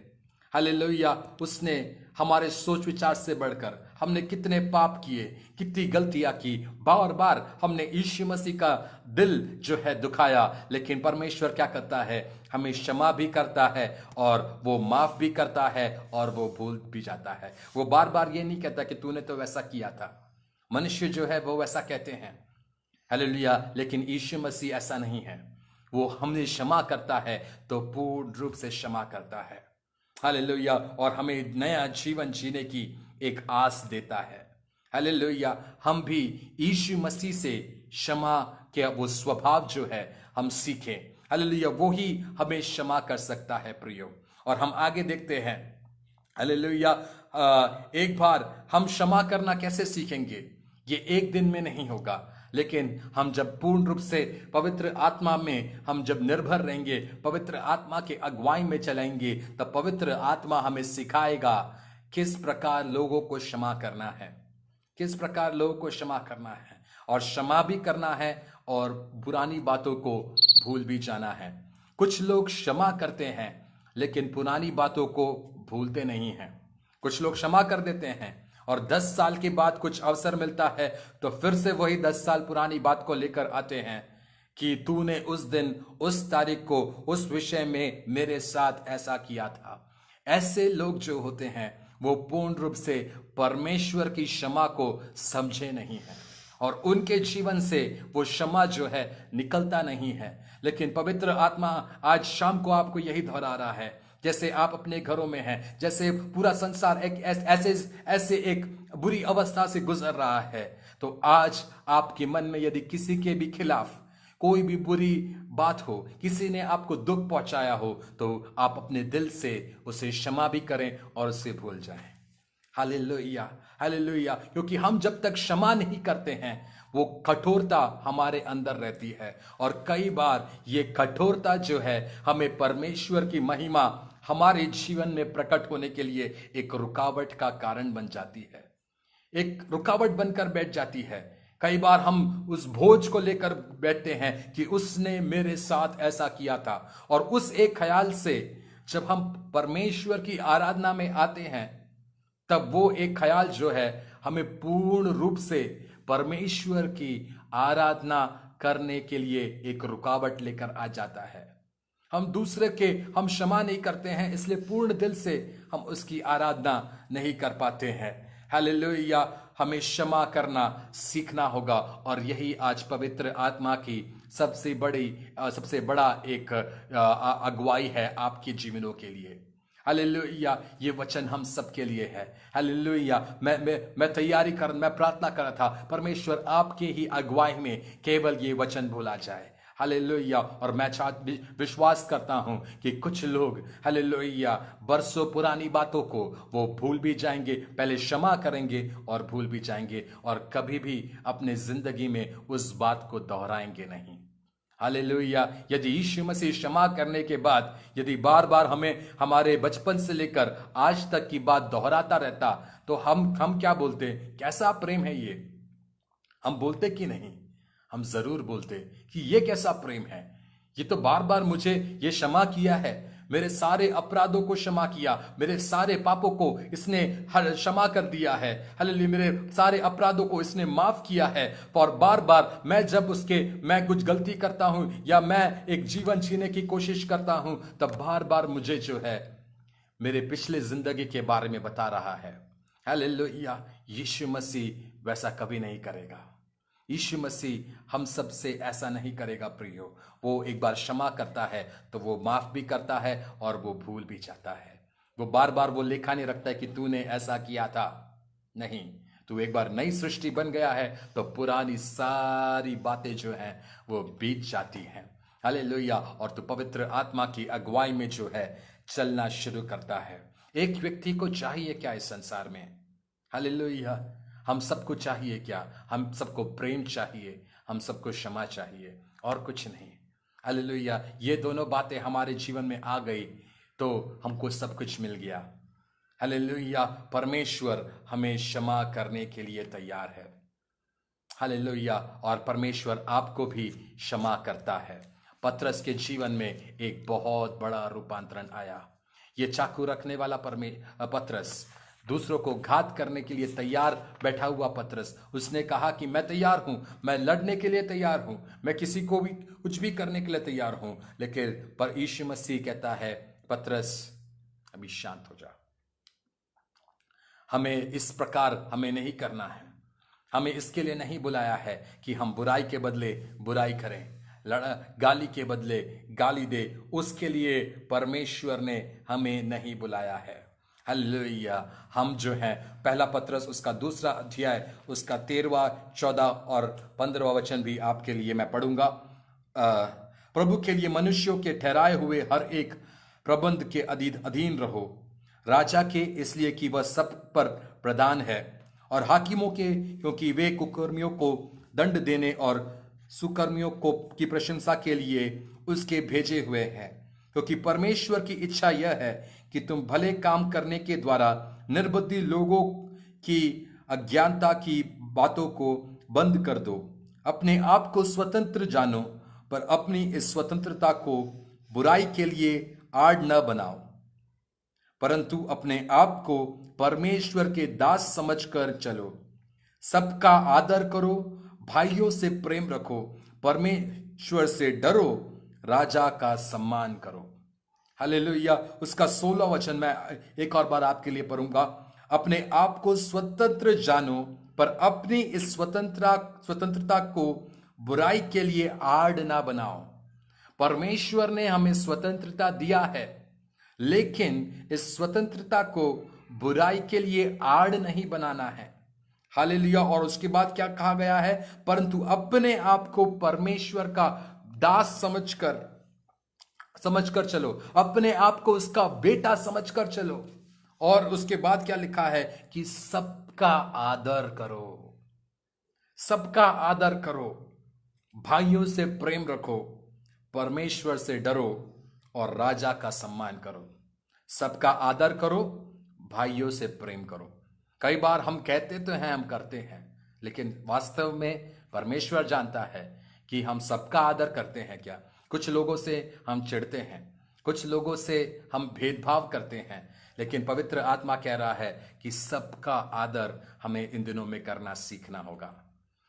हालेलुया। उसने हमारे सोच विचार से बढ़कर हमने कितने पाप किए, कितनी गलतियां की, बार बार हमने यीशु मसीह का दिल जो है दुखाया, लेकिन परमेश्वर क्या करता है? हमें क्षमा भी करता है और वो माफ भी करता है और वो भूल भी जाता है। वो बार बार ये नहीं कहता कि तूने तो वैसा किया था। मनुष्य जो है वो वैसा कहते हैं, हालेलुया, लेकिन यीशु मसीह ऐसा नहीं है। वो हमें क्षमा करता है तो पूर्ण रूप से क्षमा करता है। हालेलुया। और हमें नया जीवन जीने की एक आस देता है। हालेलुया। हम भी यीशु मसीह से क्षमा के वो स्वभाव जो है हम सीखें। हालेलुया। वो ही हमें क्षमा कर सकता है प्रियो। और हम आगे देखते हैं, हालेलुया, एक बार हम क्षमा करना कैसे सीखेंगे? ये एक दिन में नहीं होगा, लेकिन हम जब पूर्ण रूप से पवित्र आत्मा में हम जब निर्भर रहेंगे, पवित्र आत्मा के अगुवाई में चलेंगे, तब पवित्र आत्मा हमें सिखाएगा किस प्रकार लोगों को क्षमा करना है, किस प्रकार लोगों को क्षमा करना है, और क्षमा भी करना है और पुरानी बातों को भूल भी जाना है। कुछ लोग क्षमा करते हैं लेकिन पुरानी बातों को भूलते नहीं हैं। कुछ लोग क्षमा कर देते हैं और 10 साल के बाद कुछ अवसर मिलता है तो फिर से वही 10 साल पुरानी बात को लेकर आते हैं कि तूने उस दिन, उस तारीख को, उस विषय में मेरे साथ ऐसा किया था। ऐसे लोग जो होते हैं वो पूर्ण रूप से परमेश्वर की क्षमा को समझे नहीं है और उनके जीवन से वो क्षमा जो है निकलता नहीं है। लेकिन पवित्र आत्मा आज शाम को आपको यही दोहरा रहा है, जैसे आप अपने घरों में हैं, जैसे पूरा संसार एक ऐसे एक बुरी अवस्था से गुजर रहा है, तो आज आपके मन में यदि किसी के भी खिलाफ कोई भी बुरी बात हो, किसी ने आपको दुख पहुंचाया हो, तो आप अपने दिल से उसे क्षमा भी करें और उससे भूल जाएं। Hallelujah, hallelujah. क्योंकि हम जब तक क्षमा नहीं करते हैं वो कठोरता हमारे अंदर रहती है और कई बार ये कठोरता जो है हमें परमेश्वर की महिमा हमारे जीवन में प्रकट होने के लिए एक रुकावट का कारण बन जाती है, एक रुकावट बनकर बैठ जाती है। कई बार हम उस बोझ को लेकर बैठते हैं कि उसने मेरे साथ ऐसा किया था, और उस एक ख्याल से जब हम परमेश्वर की आराधना में आते हैं तब वो एक ख्याल जो है हमें पूर्ण रूप से परमेश्वर की आराधना करने के लिए एक रुकावट लेकर आ जाता है। हम दूसरे के हम क्षमा नहीं करते हैं, इसलिए पूर्ण दिल से हम उसकी आराधना नहीं कर पाते हैं। हालेलुया। हमें क्षमा करना सीखना होगा और यही आज पवित्र आत्मा की सबसे बड़ा एक अगुवाई है आपके जीवनों के लिए। हालेलुया, ये वचन हम सबके लिए है। हालेलुया, मैं तैयारी कर, मैं प्रार्थना कर रहा था, परमेश्वर आपके ही अगुवाई में केवल ये वचन बोला जाए। हालेलुया, और मैं विश्वास करता हूं कि कुछ लोग हालेलुया बरसों पुरानी बातों को वो भूल भी जाएंगे, पहले क्षमा करेंगे और भूल भी जाएंगे, और कभी भी अपने जिंदगी में उस बात को दोहराएंगे नहीं। हालेलुया, यदि यीशु मसीह क्षमा करने के बाद यदि बार बार हमें हमारे बचपन से लेकर आज तक की बात दोहराता रहता, तो हम क्या बोलते? कैसा प्रेम है ये? हम बोलते कि नहीं? हम जरूर बोलते कि ये कैसा प्रेम है, ये तो बार बार मुझे ये क्षमा किया है, मेरे सारे अपराधों को क्षमा किया, मेरे सारे पापों को इसने क्षमा कर दिया है, हालेलुया, मेरे सारे अपराधों को इसने माफ किया है। और बार बार मैं कुछ गलती करता हूं या मैं एक जीवन जीने की कोशिश करता हूं, तब बार बार मुझे जो है मेरे पिछले जिंदगी के बारे में बता रहा है। हालेलुया, यीशु मसीह वैसा कभी नहीं करेगा। यीशु मसीह हम सब से ऐसा नहीं करेगा प्रियो। वो एक बार क्षमा करता है तो वो माफ भी करता है और वो भूल भी जाता है। वो बार बार वो लेखा नहीं रखता है कि तूने ऐसा किया था। नहीं, तू एक बार नई सृष्टि बन गया है तो पुरानी सारी बातें जो हैं वो बीत जाती हैं। हालेलुया, और तू पवित्र आत्मा की अगुवाई में जो है चलना शुरू करता है। एक व्यक्ति को चाहिए क्या इस संसार में? हालेलुया, हम सबको चाहिए क्या? हम सबको प्रेम चाहिए, हम सबको क्षमा चाहिए, और कुछ नहीं। हालेलुया, ये दोनों बातें हमारे जीवन में आ गई तो हमको सब कुछ मिल गया। हालेलुया, परमेश्वर हमें क्षमा करने के लिए तैयार है। हालेलुया, और परमेश्वर आपको भी क्षमा करता है। पतरस के जीवन में एक बहुत बड़ा रूपांतरण आया। ये चाकू रखने वाला पतरस, दूसरों को घात करने के लिए तैयार बैठा हुआ पतरस, उसने कहा कि मैं तैयार हूं, मैं लड़ने के लिए तैयार हूं, मैं किसी को भी कुछ भी करने के लिए तैयार हूं। लेकिन पर यीशु मसीह कहता है, पतरस अभी शांत हो जा। हमें इस प्रकार हमें नहीं करना है। हमें इसके लिए नहीं बुलाया है कि हम बुराई के बदले बुराई करें, गाली के बदले गाली दे। उसके लिए परमेश्वर ने हमें नहीं बुलाया है। हालेलुया, हम जो है पहला पतरस उसका 2 अध्याय उसका 13, 14 और 15 वचन भी आपके लिए मैं पढ़ूंगा। प्रभु के लिए मनुष्यों के ठहराए हुए हर एक प्रबंध के अधीन रहो, राजा के इसलिए कि वह सब पर प्रधान है, और हाकिमों के क्योंकि वे कुकर्मियों को दंड देने और सुकर्मियों की प्रशंसा के लिए उसके भेजे हुए हैं। क्योंकि परमेश्वर की इच्छा यह है कि तुम भले काम करने के द्वारा निर्बुद्धि लोगों की अज्ञानता की बातों को बंद कर दो। अपने आप को स्वतंत्र जानो, पर अपनी इस स्वतंत्रता को बुराई के लिए आड़ न बनाओ, परंतु अपने आप को परमेश्वर के दास समझकर चलो। सबका आदर करो, भाइयों से प्रेम रखो, परमेश्वर से डरो, राजा का सम्मान करो। हालेलुया, उसका 16 वचन मैं एक और बार आपके लिए पढ़ूंगा। अपने आप को स्वतंत्र जानो, पर अपनी इस स्वतंत्रता को बुराई के लिए आड़ ना बनाओ। परमेश्वर ने हमें स्वतंत्रता दिया है, लेकिन इस स्वतंत्रता को बुराई के लिए आड़ नहीं बनाना है। हालेलुया, और उसके बाद क्या कहा गया है? परंतु अपने आप को परमेश्वर का दास समझकर चलो, अपने आप को उसका बेटा समझकर चलो। और उसके बाद क्या लिखा है कि सबका आदर करो, सबका आदर करो, भाइयों से प्रेम रखो, परमेश्वर से डरो और राजा का सम्मान करो। सबका आदर करो, भाइयों से प्रेम करो। कई बार हम कहते तो हैं, हम करते हैं, लेकिन वास्तव में परमेश्वर जानता है कि हम सबका आदर करते हैं क्या। कुछ लोगों से हम चिढ़ते हैं, कुछ लोगों से हम भेदभाव करते हैं, लेकिन पवित्र आत्मा कह रहा है कि सबका आदर हमें इन दिनों में करना सीखना होगा।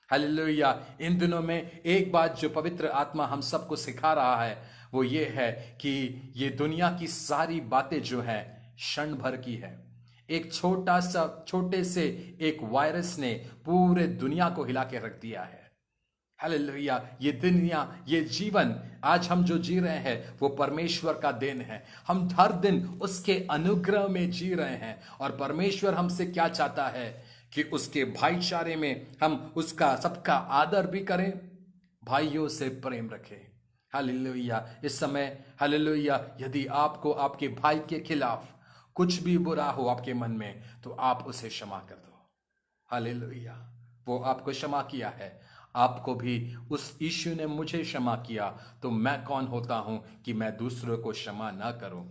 हालेलुया, इन दिनों में एक बात जो पवित्र आत्मा हम सबको सिखा रहा है वो ये है कि ये दुनिया की सारी बातें जो हैं क्षण भर की है। एक छोटे से एक वायरस ने पूरे दुनिया को हिला के रख दिया है। हालेलुया। ये दुनिया, ये जीवन आज हम जो जी रहे हैं वो परमेश्वर का देन है। हम हर दिन उसके अनुग्रह में जी रहे हैं और परमेश्वर हमसे क्या चाहता है कि उसके भाईचारे में हम उसका सबका आदर भी करें, भाइयों से प्रेम रखें। हालेलुया। इस समय हालेलुया, यदि आपको आपके भाई के खिलाफ कुछ भी बुरा हो आपके मन में तो आप उसे क्षमा कर दो। हालेलुया। वो आपको क्षमा किया है, आपको भी उस यीशु ने मुझे क्षमा किया, तो मैं कौन होता हूं कि मैं दूसरों को क्षमा ना करूं।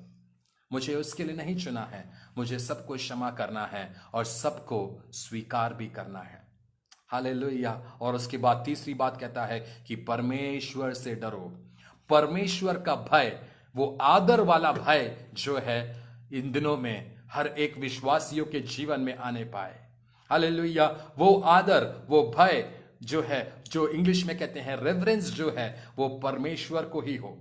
मुझे उसके लिए नहीं चुना है, मुझे सबको क्षमा करना है और सबको स्वीकार भी करना है। हालेलुया। और उसके बाद तीसरी बात कहता है कि परमेश्वर से डरो। परमेश्वर का भय, वो आदर वाला भय जो है इन दिनों में हर एक विश्वासियों के जीवन में आने पाए। हालेलुया। वो आदर, वो भय जो है, जो इंग्लिश में कहते हैं रेवरेंस, जो है वो परमेश्वर को ही हो।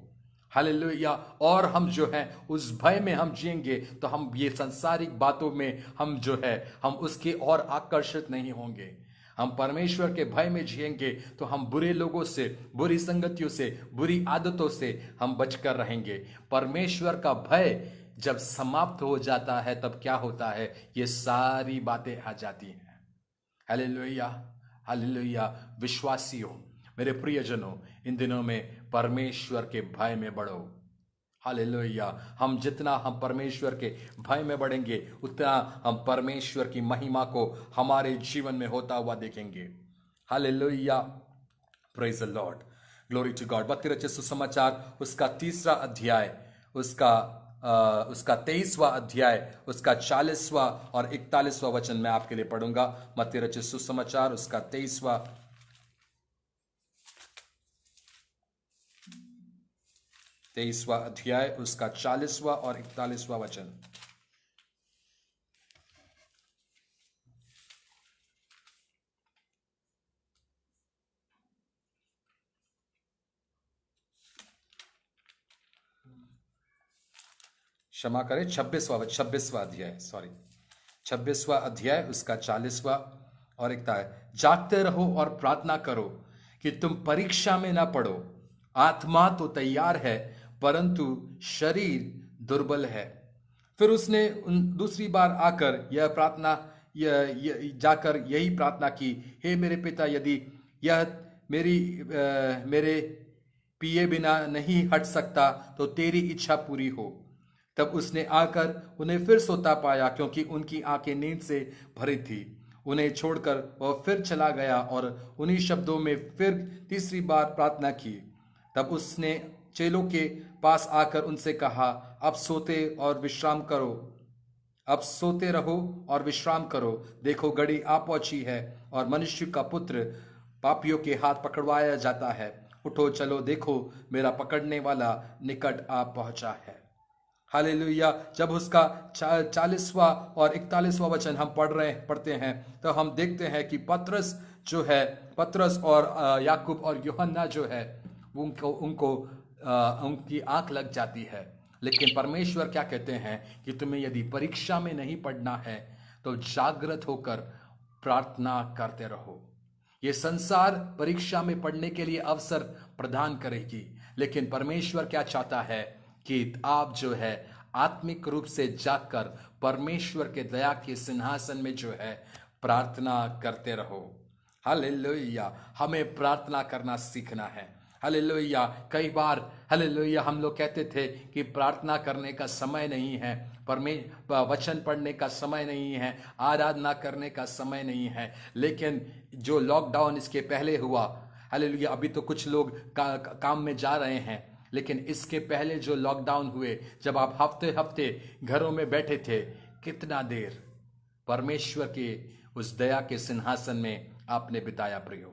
हालेलुया। और हम जो है उस भय में हम जिएंगे तो हम ये सांसारिक बातों में हम जो है हम उसके और आकर्षित नहीं होंगे। हम परमेश्वर के भय में जिएंगे तो हम बुरे लोगों से, बुरी संगतियों से, बुरी आदतों से हम बचकर रहेंगे। परमेश्वर का भय जब समाप्त हो जाता है तब क्या होता है, ये सारी बातें आ जाती हैं। हालेलुया। हालेलुया। विश्वासियों, मेरे प्रियजनों, इन दिनों में परमेश्वर के भय में बढ़ो। हालेलुया। हम जितना हम परमेश्वर के भय में बढ़ेंगे उतना हम परमेश्वर की महिमा को हमारे जीवन में होता हुआ देखेंगे। Hallelujah. Praise the Lord, glory to God. मत्ती रचित सुसमाचार उसका 3रा अध्याय, उसका 23वां अध्याय, उसका 40वां और 41वां वचन मैं आपके लिए पढ़ूंगा। मत्ती रचित सुसमाचार उसका 23वां अध्याय, उसका 40वां और 41वां वचन। क्षमा करें, 26वां अध्याय, सॉरी, 26वां अध्याय उसका 40वां और 41। जागते रहो और प्रार्थना करो कि तुम परीक्षा में ना पड़ो। आत्मा तो तैयार है परंतु शरीर दुर्बल है। फिर उसने दूसरी बार आकर यह प्रार्थना जाकर यही प्रार्थना की, हे मेरे पिता, यदि यह मेरे पिए बिना नहीं हट सकता तो तेरी इच्छा पूरी हो। तब उसने आकर उन्हें फिर सोता पाया, क्योंकि उनकी आंखें नींद से भरी थी। उन्हें छोड़कर वह फिर चला गया और उन्हीं शब्दों में फिर तीसरी बार प्रार्थना की। तब उसने चेलों के पास आकर उनसे कहा, अब सोते और विश्राम करो, अब सोते रहो और विश्राम करो। देखो घड़ी आ पहुंची है और मनुष्य का पुत्र पापियों के हाथ पकड़वाया जाता है। उठो चलो, देखो मेरा पकड़ने वाला निकट आ पहुंचा है। हालेलुया। जब उसका 40वां और 41वां वचन हम पढ़ते हैं तो हम देखते हैं कि पतरस और याकूब और यूहन्ना जो है उनकी आंख लग जाती है। लेकिन परमेश्वर क्या कहते हैं कि तुम्हें यदि परीक्षा में नहीं पढ़ना है तो जागृत होकर प्रार्थना करते रहो। ये संसार परीक्षा में पढ़ने के लिए अवसर प्रदान करेगी, लेकिन परमेश्वर क्या चाहता है कि आप जो है आत्मिक रूप से जाकर परमेश्वर के दया के सिंहासन में जो है प्रार्थना करते रहो। हालेलुया। हमें प्रार्थना करना सीखना है। हालेलुया। कई बार हालेलुया हम लोग कहते थे कि प्रार्थना करने का समय नहीं है, वचन पढ़ने का समय नहीं है, आराधना करने का समय नहीं है। लेकिन जो लॉकडाउन इसके पहले हुआ, हालेलुया, अभी तो कुछ लोग काम में जा रहे हैं, लेकिन इसके पहले जो लॉकडाउन हुए, जब आप हफ्ते हफ्ते घरों में बैठे थे, कितना देर परमेश्वर के उस दया के सिंहासन में आपने बिताया प्रियो।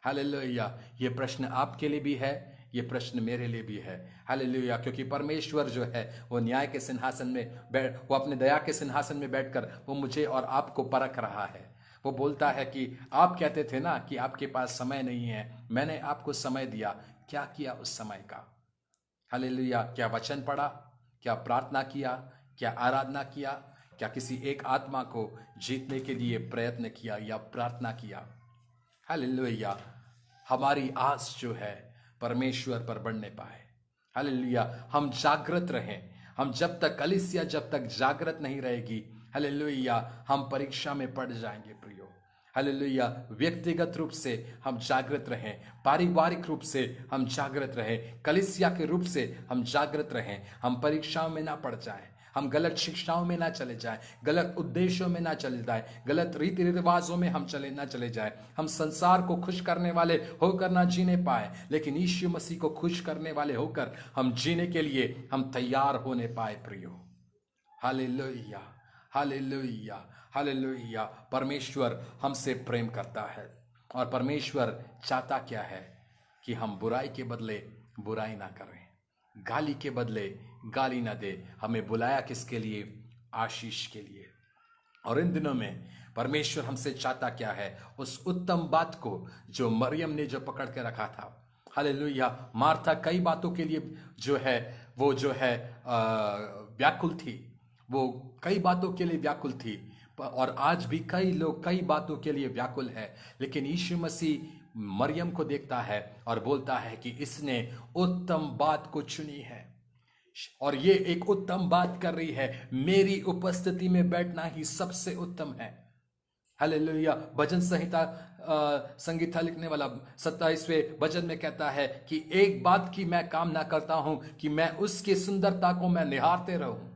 हालेलुया। ये प्रश्न आपके लिए भी है, ये प्रश्न मेरे लिए भी है। हालेलुया। क्योंकि परमेश्वर जो है वो न्याय के सिंहासन में वो अपने दया के सिंहासन में बैठकर वो मुझे और आपको परख रहा है। वो बोलता है कि आप कहते थे ना कि आपके पास समय नहीं है, मैंने आपको समय दिया, क्या किया उस समय का? हालेलुया। क्या वचन पढ़ा? क्या प्रार्थना किया? क्या आराधना किया? क्या किसी एक आत्मा को जीतने के लिए प्रयत्न किया या प्रार्थना किया? हालेलुया। हमारी आस जो है परमेश्वर पर बढ़ने पाए। हालेलुया, हम जागृत रहें। हम जब तक कलीसिया जब तक जागृत नहीं रहेगी, हालेलुया, हम परीक्षा में पड़ जाएंगे प्रियो। हालेलुया, व्यक्तिगत रूप से हम जागृत रहें, पारिवारिक रूप से हम जागृत रहें, कलीसिया के रूप से हम जागृत रहें। हम परीक्षाओं में ना पड़ जाएं, हम गलत शिक्षाओं में ना चले जाएं, गलत उद्देश्यों में ना चले जाएं, गलत रीति रिवाजों में हम ना चले जाएं। हम संसार को खुश करने वाले होकर ना जीने पाए, लेकिन यीशु मसीह को खुश करने वाले होकर हम जीने के लिए हम तैयार होने पाए प्रियो। Hallelujah, hallelujah, hallelujah. परमेश्वर हमसे प्रेम करता है और परमेश्वर चाहता क्या है कि हम बुराई के बदले बुराई ना करें, गाली के बदले गाली ना दे। हमें बुलाया किसके लिए? आशीष के लिए। और इन दिनों में परमेश्वर हमसे चाहता क्या है? उस उत्तम बात को जो मरियम ने जो पकड़ के रखा था। हालेलुया। मार्था कई बातों के लिए जो है वो जो है व्याकुल थी, वो कई बातों के लिए व्याकुल थी, और आज भी कई लोग कई बातों के लिए व्याकुल है। लेकिन यीशु मसीह मरियम को देखता है और बोलता है कि इसने उत्तम बात को चुनी है, और ये एक उत्तम बात कर रही है। मेरी उपस्थिति में बैठना ही सबसे उत्तम है। हालेलुया। भजन संहिता संगीता लिखने वाला 27वें भजन में कहता है कि एक बात की मैं कामना करता हूं कि मैं उसकी सुंदरता को मैं निहारते रहूं।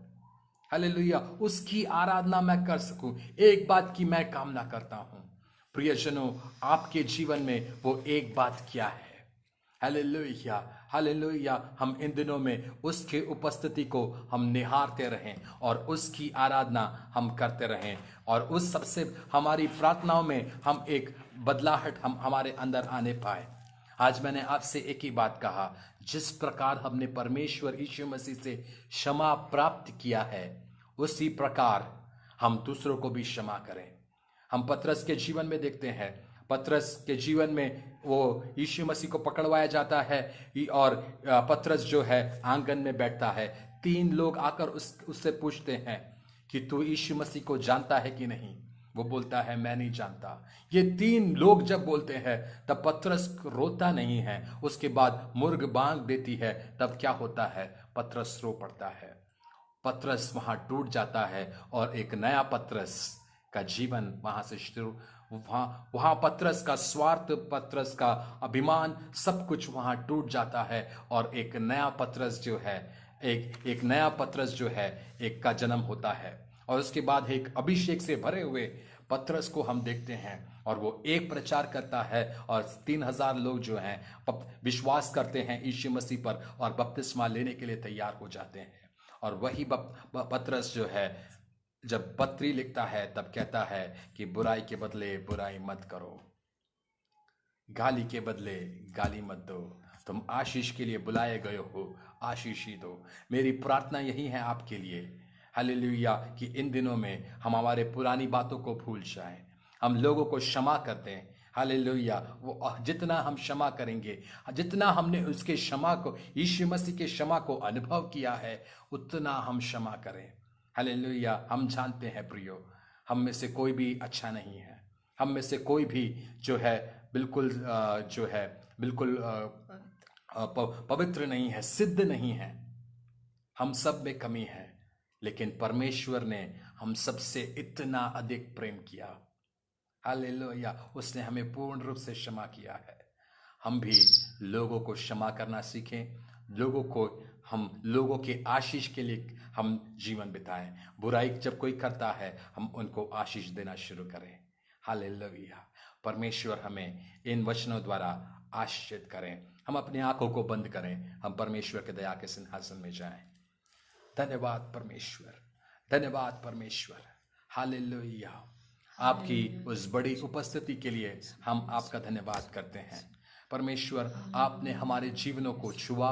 हालेलुया, उसकी आराधना मैं कर सकूं। एक बात की मैं कामना करता हूं। प्रियजनों, आपके जीवन में वो एक बात क्या है? Hallelujah, hallelujah. हम इन दिनों में उसके उपस्थिति को हम निहारते रहें और उसकी आराधना हम करते रहें, और उस सबसे हमारी प्रार्थनाओं में हम एक बदलाहट हम हमारे अंदर आने पाए। आज मैंने आपसे एक ही बात कहा, जिस प्रकार हमने परमेश्वर यीशु मसीह से क्षमा प्राप्त किया है, उसी प्रकार हम दूसरों को भी क्षमा करें। हम पतरस के जीवन में देखते हैं, पतरस के जीवन में वो यीशु मसीह को पकड़वाया जाता है, और पतरस जो है आंगन में बैठता है। 3 लोग आकर उससे पूछते हैं कि तू यीशु मसीह को जानता है कि नहीं? वो बोलता है मैं नहीं जानता। ये 3 लोग जब बोलते हैं तब पतरस रोता नहीं है। उसके बाद मुर्ग बांग देती है, तब क्या होता है? पतरस रो पड़ता है। पतरस वहां टूट जाता है और एक नया पतरस का जीवन वहां से शुरू। वहां पतरस का स्वार्थ, पतरस का अभिमान, सब कुछ वहां टूट जाता है, और एक नया पतरस जो है एक नया पतरस जो है एक का जन्म होता है। और उसके बाद एक अभिषेक से भरे हुए पतरस को हम देखते हैं, और वो एक प्रचार करता है और 3000 लोग जो हैं विश्वास करते हैं यीशु मसीह पर और बपतिस्मा लेने के लिए तैयार हो जाते हैं। और वही पतरस जो है जब पत्री लिखता है तब कहता है कि बुराई के बदले बुराई मत करो, गाली के बदले गाली मत दो, तुम आशीष के लिए बुलाए गए हो, आशीष ही दो। मेरी प्रार्थना यही है आपके लिए, हालेलुया, कि इन दिनों में हम हमारे पुरानी बातों को भूल जाएं, हम लोगों को क्षमा करते हैं। हालेलुया। वो जितना हम क्षमा करेंगे, जितना हमने उसके क्षमा को, यीशु मसीह के क्षमा को अनुभव किया है, उतना हम क्षमा करें। हालेलुया। हम जानते हैं प्रियो, हम में से कोई भी अच्छा नहीं है, हम में से कोई भी जो है बिल्कुल पवित्र नहीं है, सिद्ध नहीं है। हम सब में कमी है, लेकिन परमेश्वर ने हम सबसे इतना अधिक प्रेम किया। हालेलुया। उसने हमें पूर्ण रूप से क्षमा किया है। हम भी लोगों को क्षमा करना सीखें, हम लोगों के आशीष के लिए हम जीवन बिताएं। बुराई जब कोई करता है हम उनको आशीष देना शुरू करें। हालेलुया। परमेश्वर हमें इन वचनों द्वारा आशीषित करें। हम अपनी आंखों को बंद करें, हम परमेश्वर के दया के सिंहासन में जाएं। धन्यवाद परमेश्वर, धन्यवाद परमेश्वर। हालेलुया। आपकी उस बड़ी उपस्थिति के लिए हम आपका धन्यवाद करते हैं परमेश्वर। आपने हमारे जीवनों को छुआ,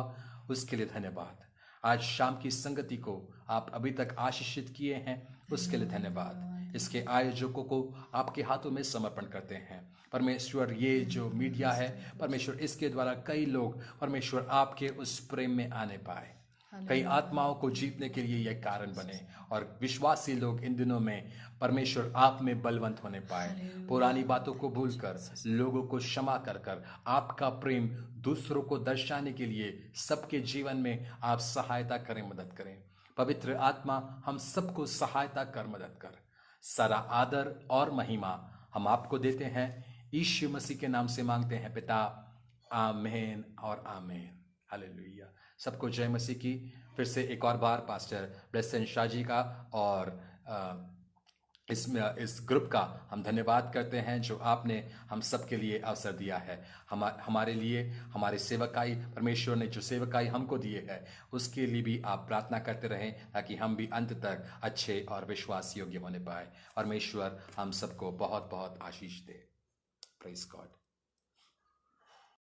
उसके लिए धन्यवाद। आज शाम की संगति को आप अभी तक आशीषित किए हैं, उसके लिए धन्यवाद। इसके आयोजकों को आपके हाथों में समर्पण करते हैं परमेश्वर। ये जो मीडिया है परमेश्वर, इसके द्वारा कई लोग परमेश्वर आपके उस प्रेम में आने पाए। कई आत्माओं को जीतने के लिए यह कारण बने और विश्वासी लोग इन दिनों में परमेश्वर आप में बलवंत होने पाए। पुरानी बातों को भूलकर, लोगों को क्षमा कर कर आपका प्रेम दूसरों को दर्शाने के लिए सबके जीवन में आप सहायता करें, मदद करें। पवित्र आत्मा हम सबको सहायता कर, मदद कर। सारा आदर और महिमा हम आपको देते हैं, यीशु मसीह के नाम से मांगते हैं पिता, आमीन और आमीन। हालेलुया। सबको जय मसीह की। फिर से एक और बार पास्टर ब्लेसन शाह जी का और इस ग्रुप का हम धन्यवाद करते हैं जो आपने हम सब के लिए अवसर दिया है। हमारे लिए हमारे सेवकाई, परमेश्वर ने जो सेवकाई हमको दिए है उसके लिए भी आप प्रार्थना करते रहें ताकि हम भी अंत तक अच्छे और विश्वास योग्य होने पाए। परमेश्वर हम सबको बहुत बहुत आशीष दे। Praise God.